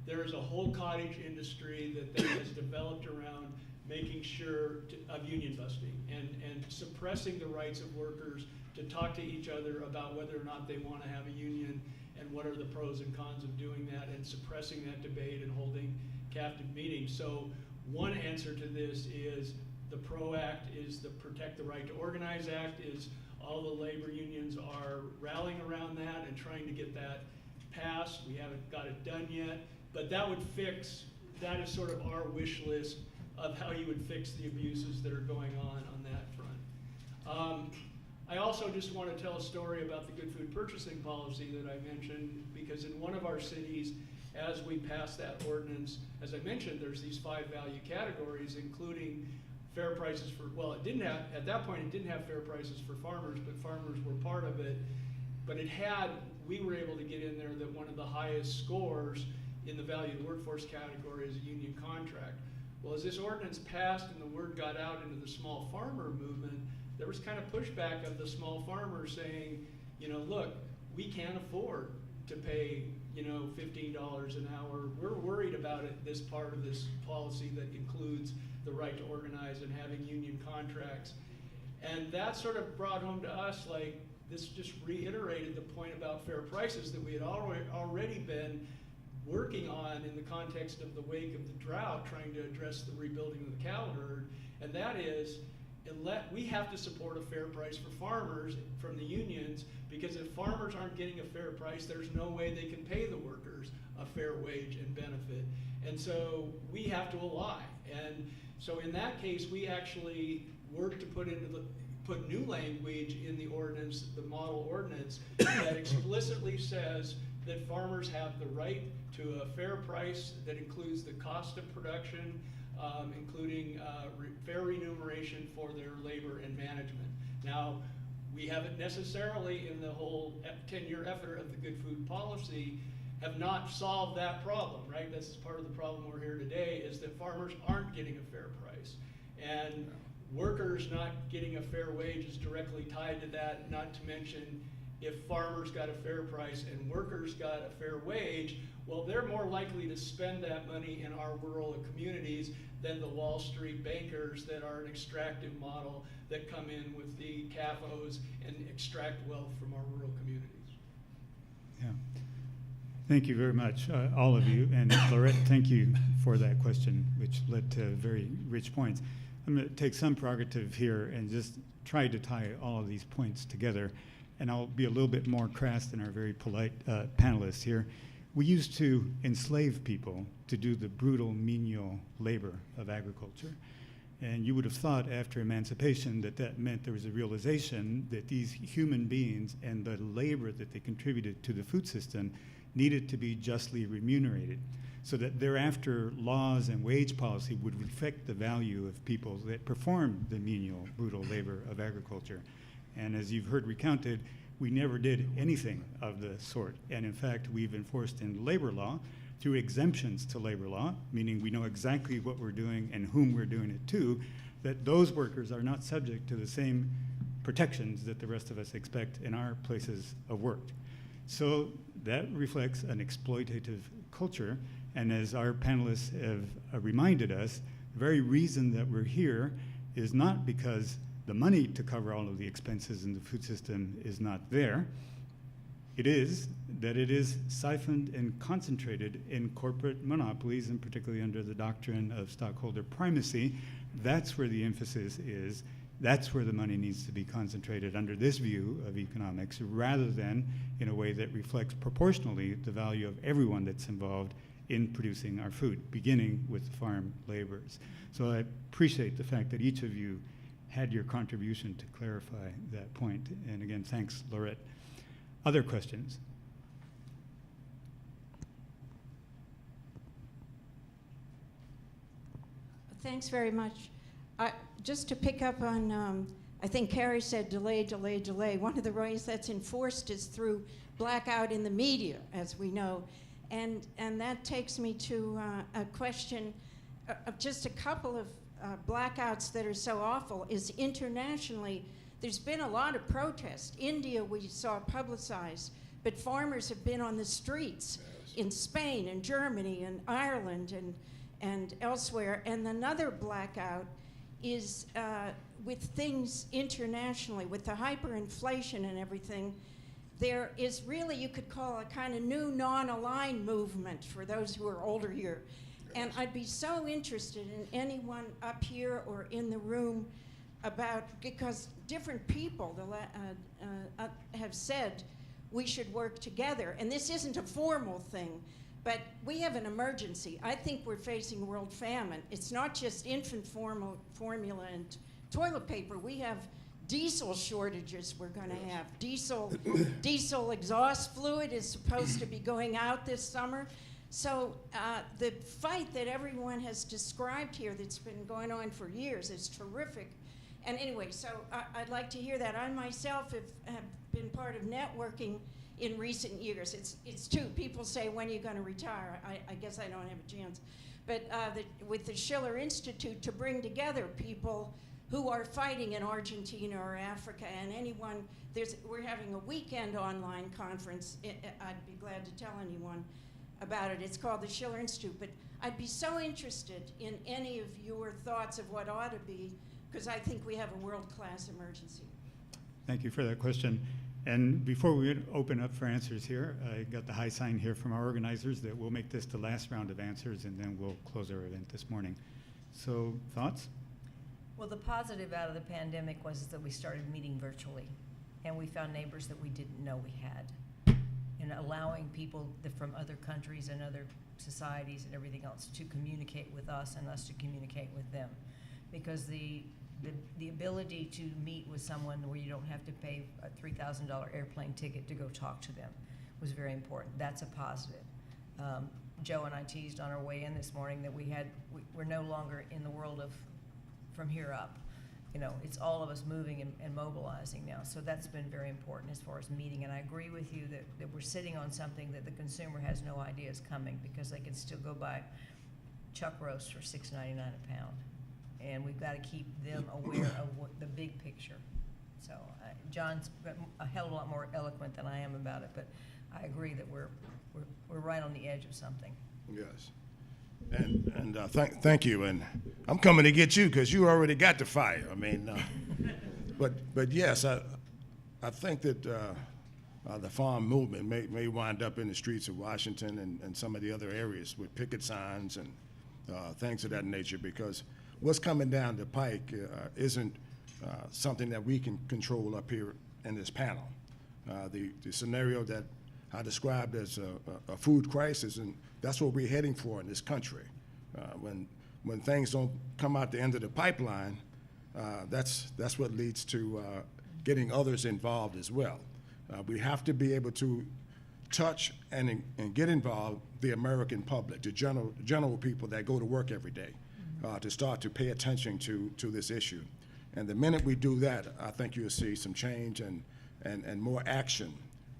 there is a whole cottage industry that has developed around making sure of union busting and suppressing the rights of workers to talk to each other about whether or not they want to have a union and what are the pros and cons of doing that, and suppressing that debate and holding captive meetings. So one answer to this is the PRO Act, is the Protect the Right to Organize Act, is all the labor unions are rallying around that and trying to get that passed. We haven't got it done yet, but that is sort of our wish list of how you would fix the abuses that are going on that front. I also just want to tell a story about the Good Food Purchasing Policy that I mentioned, because in one of our cities, as we passed that ordinance, as I mentioned, there's these 5 value categories, including fair prices for, well, it didn't have, at that point, it didn't have fair prices for farmers, but farmers were part of it. But it had, we were able to get in there that one of the highest scores in the valued workforce category is a union contract. Well, as this ordinance passed and the word got out into the small farmer movement, there was kind of pushback of the small farmers saying, you know, look, we can't afford to pay, you know, $15 an hour. We're worried about it, this part of this policy that includes the right to organize and having union contracts. And that sort of brought home to us, like, this just reiterated the point about fair prices that we had already been working on in the context of the wake of the drought, trying to address the rebuilding of the cattle herd. And that is, we have to support a fair price for farmers from the unions, because if farmers aren't getting a fair price, there's no way they can pay the workers a fair wage and benefit. And so we have to ally. And so in that case, we actually worked to put new language in the ordinance, the model ordinance, that explicitly says that farmers have the right to a fair price that includes the cost of production, including fair remuneration for their labor and management. Now, we haven't necessarily, in the whole 10-year effort of the Good Food Policy, have not solved that problem, right? This is part of the problem we're here today, is that farmers aren't getting a fair price. And workers not getting a fair wage is directly tied to that, not to mention if farmers got a fair price and workers got a fair wage, well, they're more likely to spend that money in our rural communities than the Wall Street bankers that are an extractive model that come in with the CAFOs and extract wealth from our rural communities. Yeah. Thank you very much, all of you. And Lorette, thank you for that question, which led to very rich points. I'm going to take some prerogative here and just try to tie all of these points together. And I'll be a little bit more crass than our very polite panelists here. We used to enslave people to do the brutal, menial labor of agriculture. And you would have thought after emancipation that that meant there was a realization that these human beings and the labor that they contributed to the food system needed to be justly remunerated, so that thereafter laws and wage policy would reflect the value of people that performed the menial, brutal labor of agriculture. And as you've heard recounted, we never did anything of the sort. And in fact, we've enforced in labor law through exemptions to labor law, meaning we know exactly what we're doing and whom we're doing it to, that those workers are not subject to the same protections that the rest of us expect in our places of work. So that reflects an exploitative culture. And as our panelists have reminded us, the very reason that we're here is not because the money to cover all of the expenses in the food system is not there. It is that it is siphoned and concentrated in corporate monopolies, and particularly under the doctrine of stockholder primacy. That's where the emphasis is. That's where the money needs to be concentrated under this view of economics, rather than in a way that reflects proportionally the value of everyone that's involved in producing our food, beginning with farm laborers. So I appreciate the fact that each of you had your contribution to clarify that point. And again, thanks, Laurette. Other questions? Thanks very much. Just to pick up on, I think Carrie said delay, delay, delay. One of the ways that's enforced is through blackout in the media, as we know. And that takes me to a question of just a couple of blackouts that are so awful is internationally, there's been a lot of protest. India we saw publicized, but farmers have been on the streets in Spain and Germany and Ireland and elsewhere. And another blackout is with things internationally, with the hyperinflation and everything, there is really, you could call a kind of new non-aligned movement for those who are older here. And I'd be so interested in anyone up here or in the room about, because different people have said we should work together. And this isn't a formal thing, but we have an emergency. I think we're facing world famine. It's not just infant formula and toilet paper. We have diesel shortages we're going to have. Diesel exhaust fluid is supposed to be going out this summer. So the fight that everyone has described here that's been going on for years is terrific. And anyway, so I'd like to hear that. I myself have been part of networking in recent years. It's two. People say, when are you going to retire? I guess I don't have a chance. But with the Schiller Institute, to bring together people who are fighting in Argentina or Africa, and anyone, we're having a weekend online conference. I'd be glad to tell anyone about it. It's called the Schiller Institute. But I'd be so interested in any of your thoughts of what ought to be, because I think we have a world-class emergency. Thank you for that question. And before we open up for answers here, I got the high sign here from our organizers that we'll make this the last round of answers, and then we'll close our event this morning. So, thoughts? Well, the positive out of the pandemic was that we started meeting virtually, and we found neighbors that we didn't know we had, and allowing people from other countries and other societies and everything else to communicate with us and us to communicate with them. Because the ability to meet with someone where you don't have to pay a $3,000 airplane ticket to go talk to them was very important. That's a positive. Joe and I teased on our way in this morning that we're no longer in the world of from here up. You know, it's all of us moving and mobilizing now. So that's been very important as far as meeting. And I agree with you that we're sitting on something that the consumer has no idea is coming, because they can still go buy chuck roast for $6.99 a pound. And we've got to keep them aware of the big picture. So John's a hell of a lot more eloquent than I am about it, but I agree that we're right on the edge of something. Yes. And thank you. And I'm coming to get you because you already got the fire. I mean, but yes, I think that the farm movement may wind up in the streets of Washington and some of the other areas with picket signs and things of that nature, because what's coming down the pike isn't something that we can control up here in this panel. The scenario that I described as a food crisis, and that's what we're heading for in this country. When things don't come out the end of the pipeline, that's what leads to getting others involved as well. We have to be able to touch and get involved the American public, the general people that go to work every day, to start to pay attention to this issue. And the minute we do that, I think you'll see some change and more action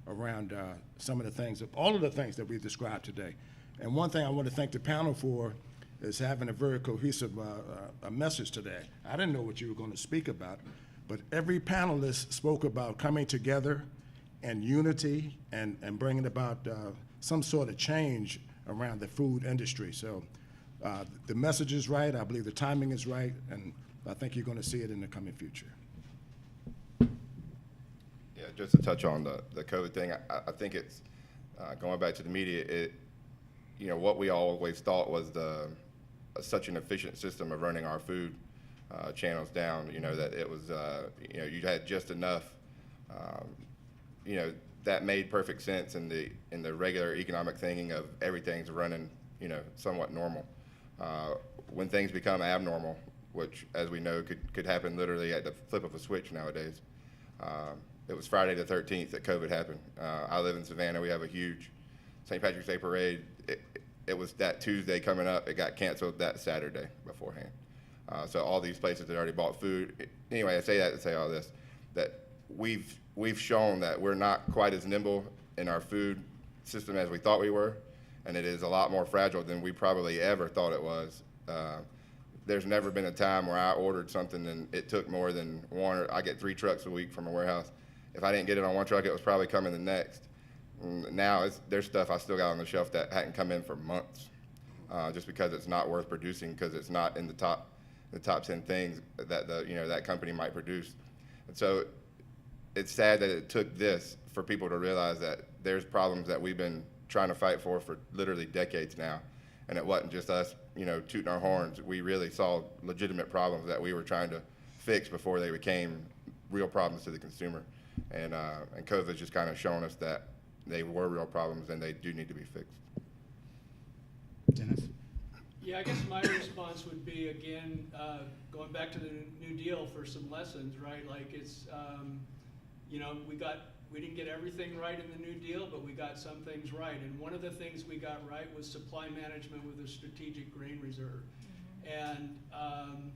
around some of the things, all of the things that we've described today. And one thing I want to thank the panel for is having a very cohesive a message today. I didn't know what you were going to speak about, but every panelist spoke about coming together and unity and bringing about some sort of change around the food industry. So the message is right, I believe the timing is right, and I think you're going to see it in the coming future. Yeah, just to touch on the COVID thing, I think it's, going back to the media, what we always thought was such an efficient system of running our food channels down, that it was, you had just enough, that made perfect sense in the regular economic thinking of everything's running, somewhat normal. When things become abnormal, which, as we know, could happen literally at the flip of a switch nowadays. It was Friday the 13th that COVID happened. I live in Savannah. We have a huge St. Patrick's Day parade. It was that Tuesday coming up. It got canceled that Saturday beforehand. So all these places had already bought food. Anyway, I say that to say all this, that we've shown that we're not quite as nimble in our food system as we thought we were, and it is a lot more fragile than we probably ever thought it was. There's never been a time where I ordered something and it took more than one. I get 3 trucks a week from a warehouse. If I didn't get it on one truck, it was probably coming the next. Now there's stuff I still got on the shelf that hadn't come in for months, just because it's not worth producing, because it's not in the top 10 things that that company might produce. And so it's sad that it took this for people to realize that there's problems that we've been trying to fight for literally decades now. And it wasn't just us, tooting our horns. We really saw legitimate problems that we were trying to fix before they became real problems to the consumer. And COVID's just kind of shown us that they were real problems and they do need to be fixed. Dennis? Yeah, I guess my response would be, again, going back to the New Deal for some lessons, right? Like it's, we didn't get everything right in the New Deal, but we got some things right. And one of the things we got right was supply management with a strategic grain reserve. Mm-hmm. And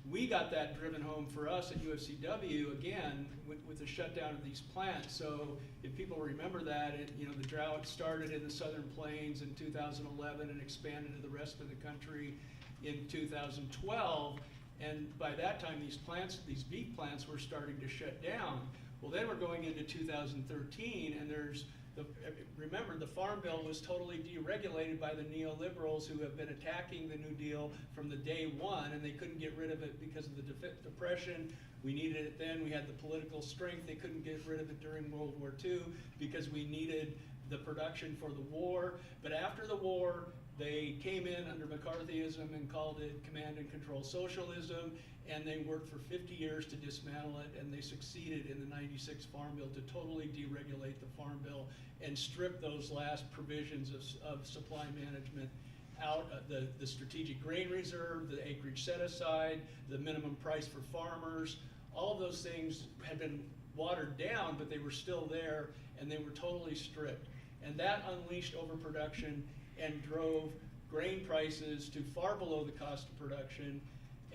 we got that driven home for us at UFCW, again, with the shutdown of these plants. So if people remember that, the drought started in the Southern Plains in 2011 and expanded to the rest of the country in 2012. And by that time, these beef plants were starting to shut down. Well, then we're going into 2013, and remember, the Farm Bill was totally deregulated by the neoliberals who have been attacking the New Deal from the day one, and they couldn't get rid of it because of the Depression. We needed it then. We had the political strength. They couldn't get rid of it during World War II because we needed the production for the war. But after the war, they came in under McCarthyism and called it command and control socialism, and they worked for 50 years to dismantle it, and they succeeded in the '96 Farm Bill to totally deregulate the Farm Bill and strip those last provisions of supply management out, the strategic grain reserve, the acreage set aside, the minimum price for farmers. All of those things had been watered down, but they were still there, and they were totally stripped. And that unleashed overproduction and drove grain prices to far below the cost of production.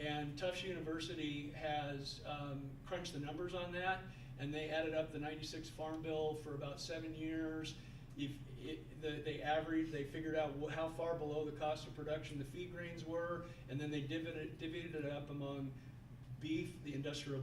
And Tufts University has crunched the numbers on that, and they added up the '96 Farm Bill for about 7 years. They figured out how far below the cost of production the feed grains were, and then they divided it up among beef, the industrial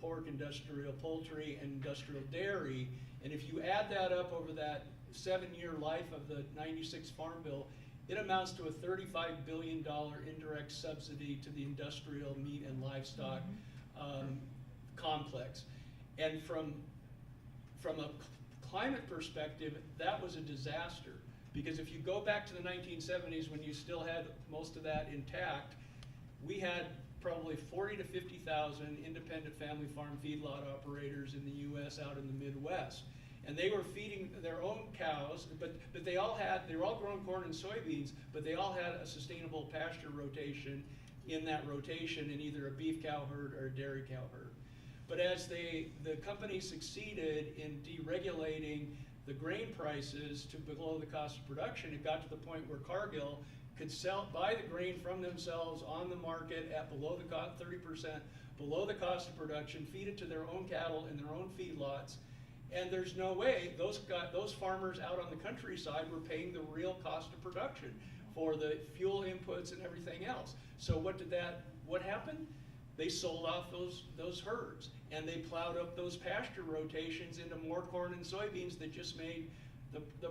pork, industrial poultry, and industrial dairy. And if you add that up over that 7-year life of the '96 Farm Bill, it amounts to a $35 billion indirect subsidy to the industrial meat and livestock complex. And from a climate perspective, that was a disaster. Because if you go back to the 1970s when you still had most of that intact, we had probably 40 to 50,000 independent family farm feedlot operators in the U.S. out in the Midwest. And they were feeding their own cows, but they were all growing corn and soybeans, but they all had a sustainable pasture rotation in that rotation in either a beef cow herd or a dairy cow herd. But as the company succeeded in deregulating the grain prices to below the cost of production, it got to the point where Cargill could buy the grain from themselves on the market at below the cost, 30% below the cost of production, feed it to their own cattle in their own feedlots. And there's no way those farmers out on the countryside were paying the real cost of production for the fuel inputs and everything else. So what happened? They sold off those herds, and they plowed up those pasture rotations into more corn and soybeans that just made the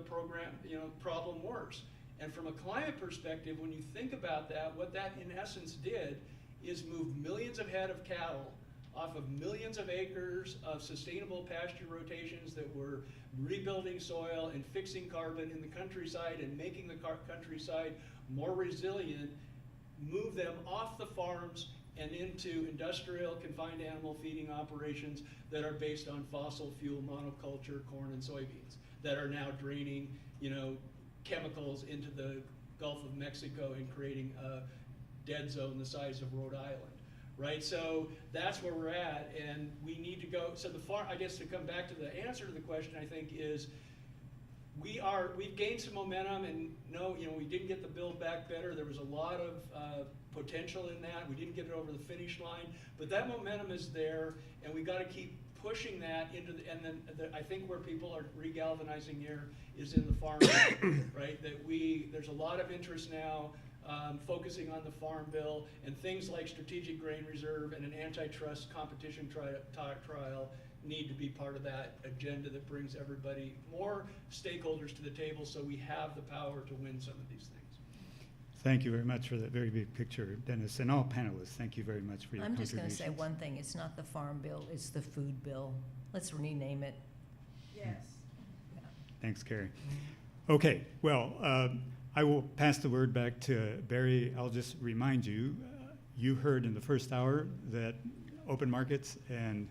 problem worse. And from a climate perspective, when you think about that, what that in essence did is move millions of head of cattle off of millions of acres of sustainable pasture rotations that were rebuilding soil and fixing carbon in the countryside and making the countryside more resilient, move them off the farms and into industrial confined animal feeding operations that are based on fossil fuel monoculture corn and soybeans that are now draining, chemicals into the Gulf of Mexico and creating a dead zone the size of Rhode Island. Right, so that's where we're at, and we need to go. So I guess to come back to the answer to the question, I think is we've gained some momentum, and we didn't get the Build Back Better. There was a lot of potential in that. We didn't get it over the finish line, but that momentum is there, and we got to keep pushing that into and then I think where people are regalvanizing here is in the farm bill, right? There's a lot of interest now. Focusing on the Farm Bill and things like Strategic Grain Reserve and an antitrust competition trial need to be part of that agenda that brings everybody, more stakeholders to the table so we have the power to win some of these things. Thank you very much for that very big picture, Dennis, and all panelists. Thank you very much for your I'm contributions. just going to say one thing. It's not the Farm Bill, it's the Food Bill. Let's rename it. Yes. Yeah. Thanks, Carrie. Okay, well, I will pass the word back to Barry. I'll just remind you, you heard in the first hour that open markets and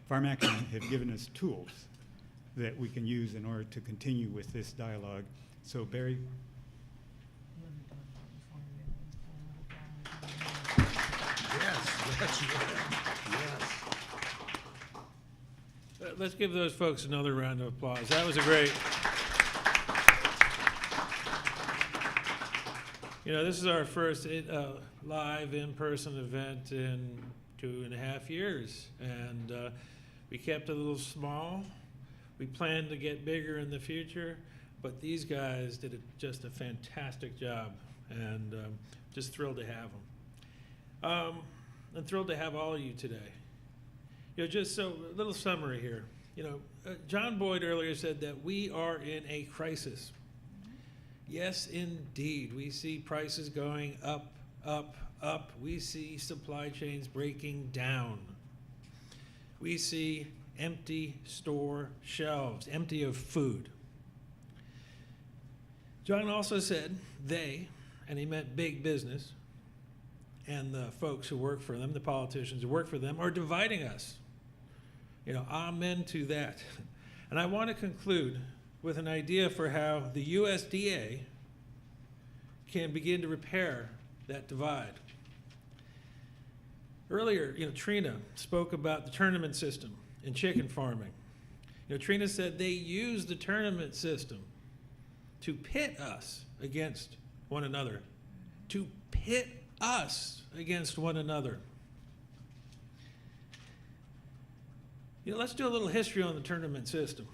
Farm Action have given us tools that we can use in order to continue with this dialogue. So, Barry. Yes, that's right. Yes. Let's give those folks another round of applause. That was a great. This is our first live in-person event in 2.5 years, and we kept it a little small. We plan to get bigger in the future, but these guys did just a fantastic job, and just thrilled to have them. I'm thrilled to have all of you today. Just so a little summary here. John Boyd earlier said that we are in a crisis. Yes, indeed. We see prices going up, up, up. We see supply chains breaking down. We see empty store shelves, empty of food. John also said they, and he meant big business, and the folks who work for them, the politicians who work for them, are dividing us. Amen to that. And I want to conclude with an idea for how the USDA can begin to repair that divide. Earlier, Trina spoke about the tournament system in chicken farming. Trina said they use the tournament system to pit us against one another, to pit us against one another. Let's do a little history on the tournament system.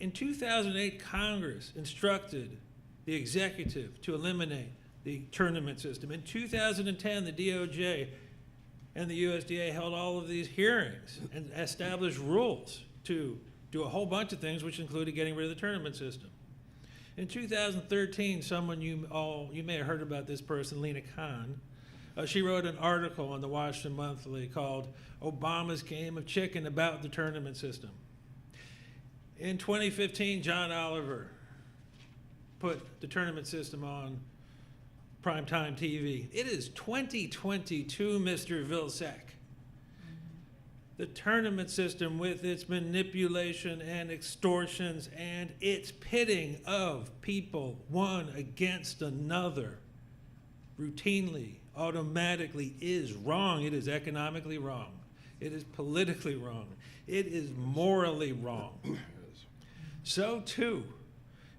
In 2008, Congress instructed the executive to eliminate the tournament system. In 2010, the DOJ and the USDA held all of these hearings and established rules to do a whole bunch of things, which included getting rid of the tournament system. In 2013, someone you may have heard about this person, Lena Khan. She wrote an article in the Washington Monthly called "Obama's Game of Chicken" about the tournament system. In 2015, John Oliver put the tournament system on primetime TV. It is 2022, Mr. Vilsack. The tournament system with its manipulation and extortions and its pitting of people one against another routinely, automatically is wrong. It is economically wrong. It is politically wrong. It is morally wrong. So too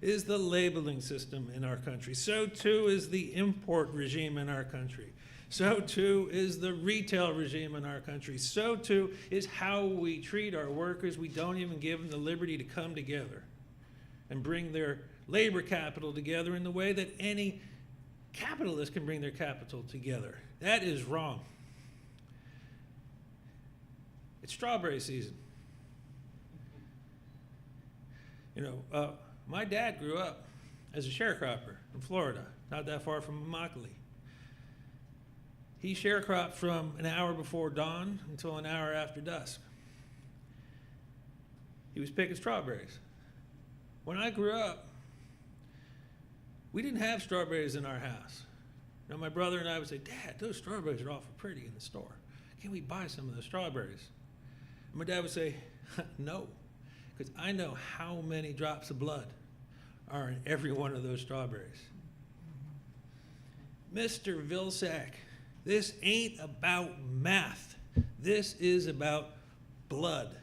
is the labeling system in our country. So too is the import regime in our country. So too is the retail regime in our country. So too is how we treat our workers. We don't even give them the liberty to come together and bring their labor capital together in the way that any capitalist can bring their capital together. That is wrong. It's strawberry season. You know, my dad grew up as a sharecropper in Florida, not that far from Immokalee. He sharecropped from an hour before dawn until an hour after dusk. He was picking strawberries. When I grew up, we didn't have strawberries in our house. Now my brother and I would say, Dad, those strawberries are awful pretty in the store. Can we buy some of those strawberries? And my dad would say, no, because I know how many drops of blood are in every one of those strawberries. Mr. Vilsack, this ain't about math. This is about blood.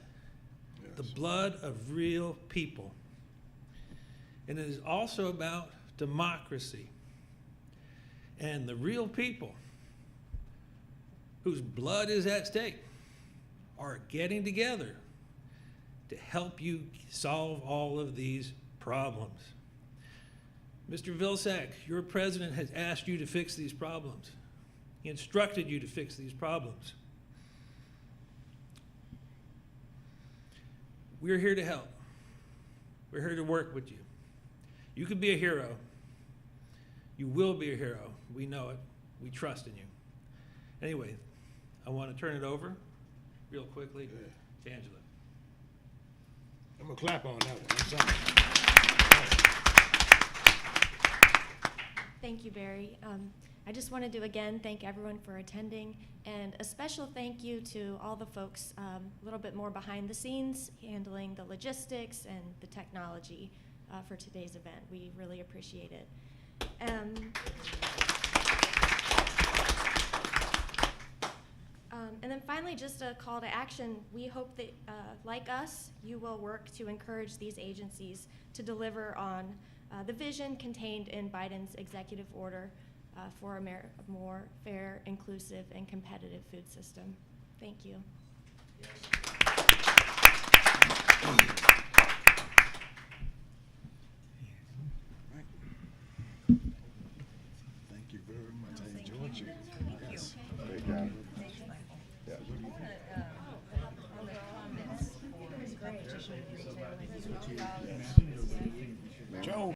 Yes. The blood of real people. And it is also about democracy. And the real people whose blood is at stake are getting together to help you solve all of these problems. Mr. Vilsack, your president has asked you to fix these problems. He instructed you to fix these problems. We're here to help. We're here to work with you. You can be a hero. You will be a hero. We know it. We trust in you. Anyway, I want to turn it over real quickly to Angela. I'm going to clap on that one. Thank you, Barry. I just wanted to again thank everyone for attending, and a special thank you to all the folks a little bit more behind the scenes, handling the logistics and the technology for today's event. We really appreciate it. And then finally, just a call to action. We hope that, like us, you will work to encourage these agencies to deliver on the vision contained in Biden's executive order for a more fair, inclusive, and competitive food system. Thank you. Yes.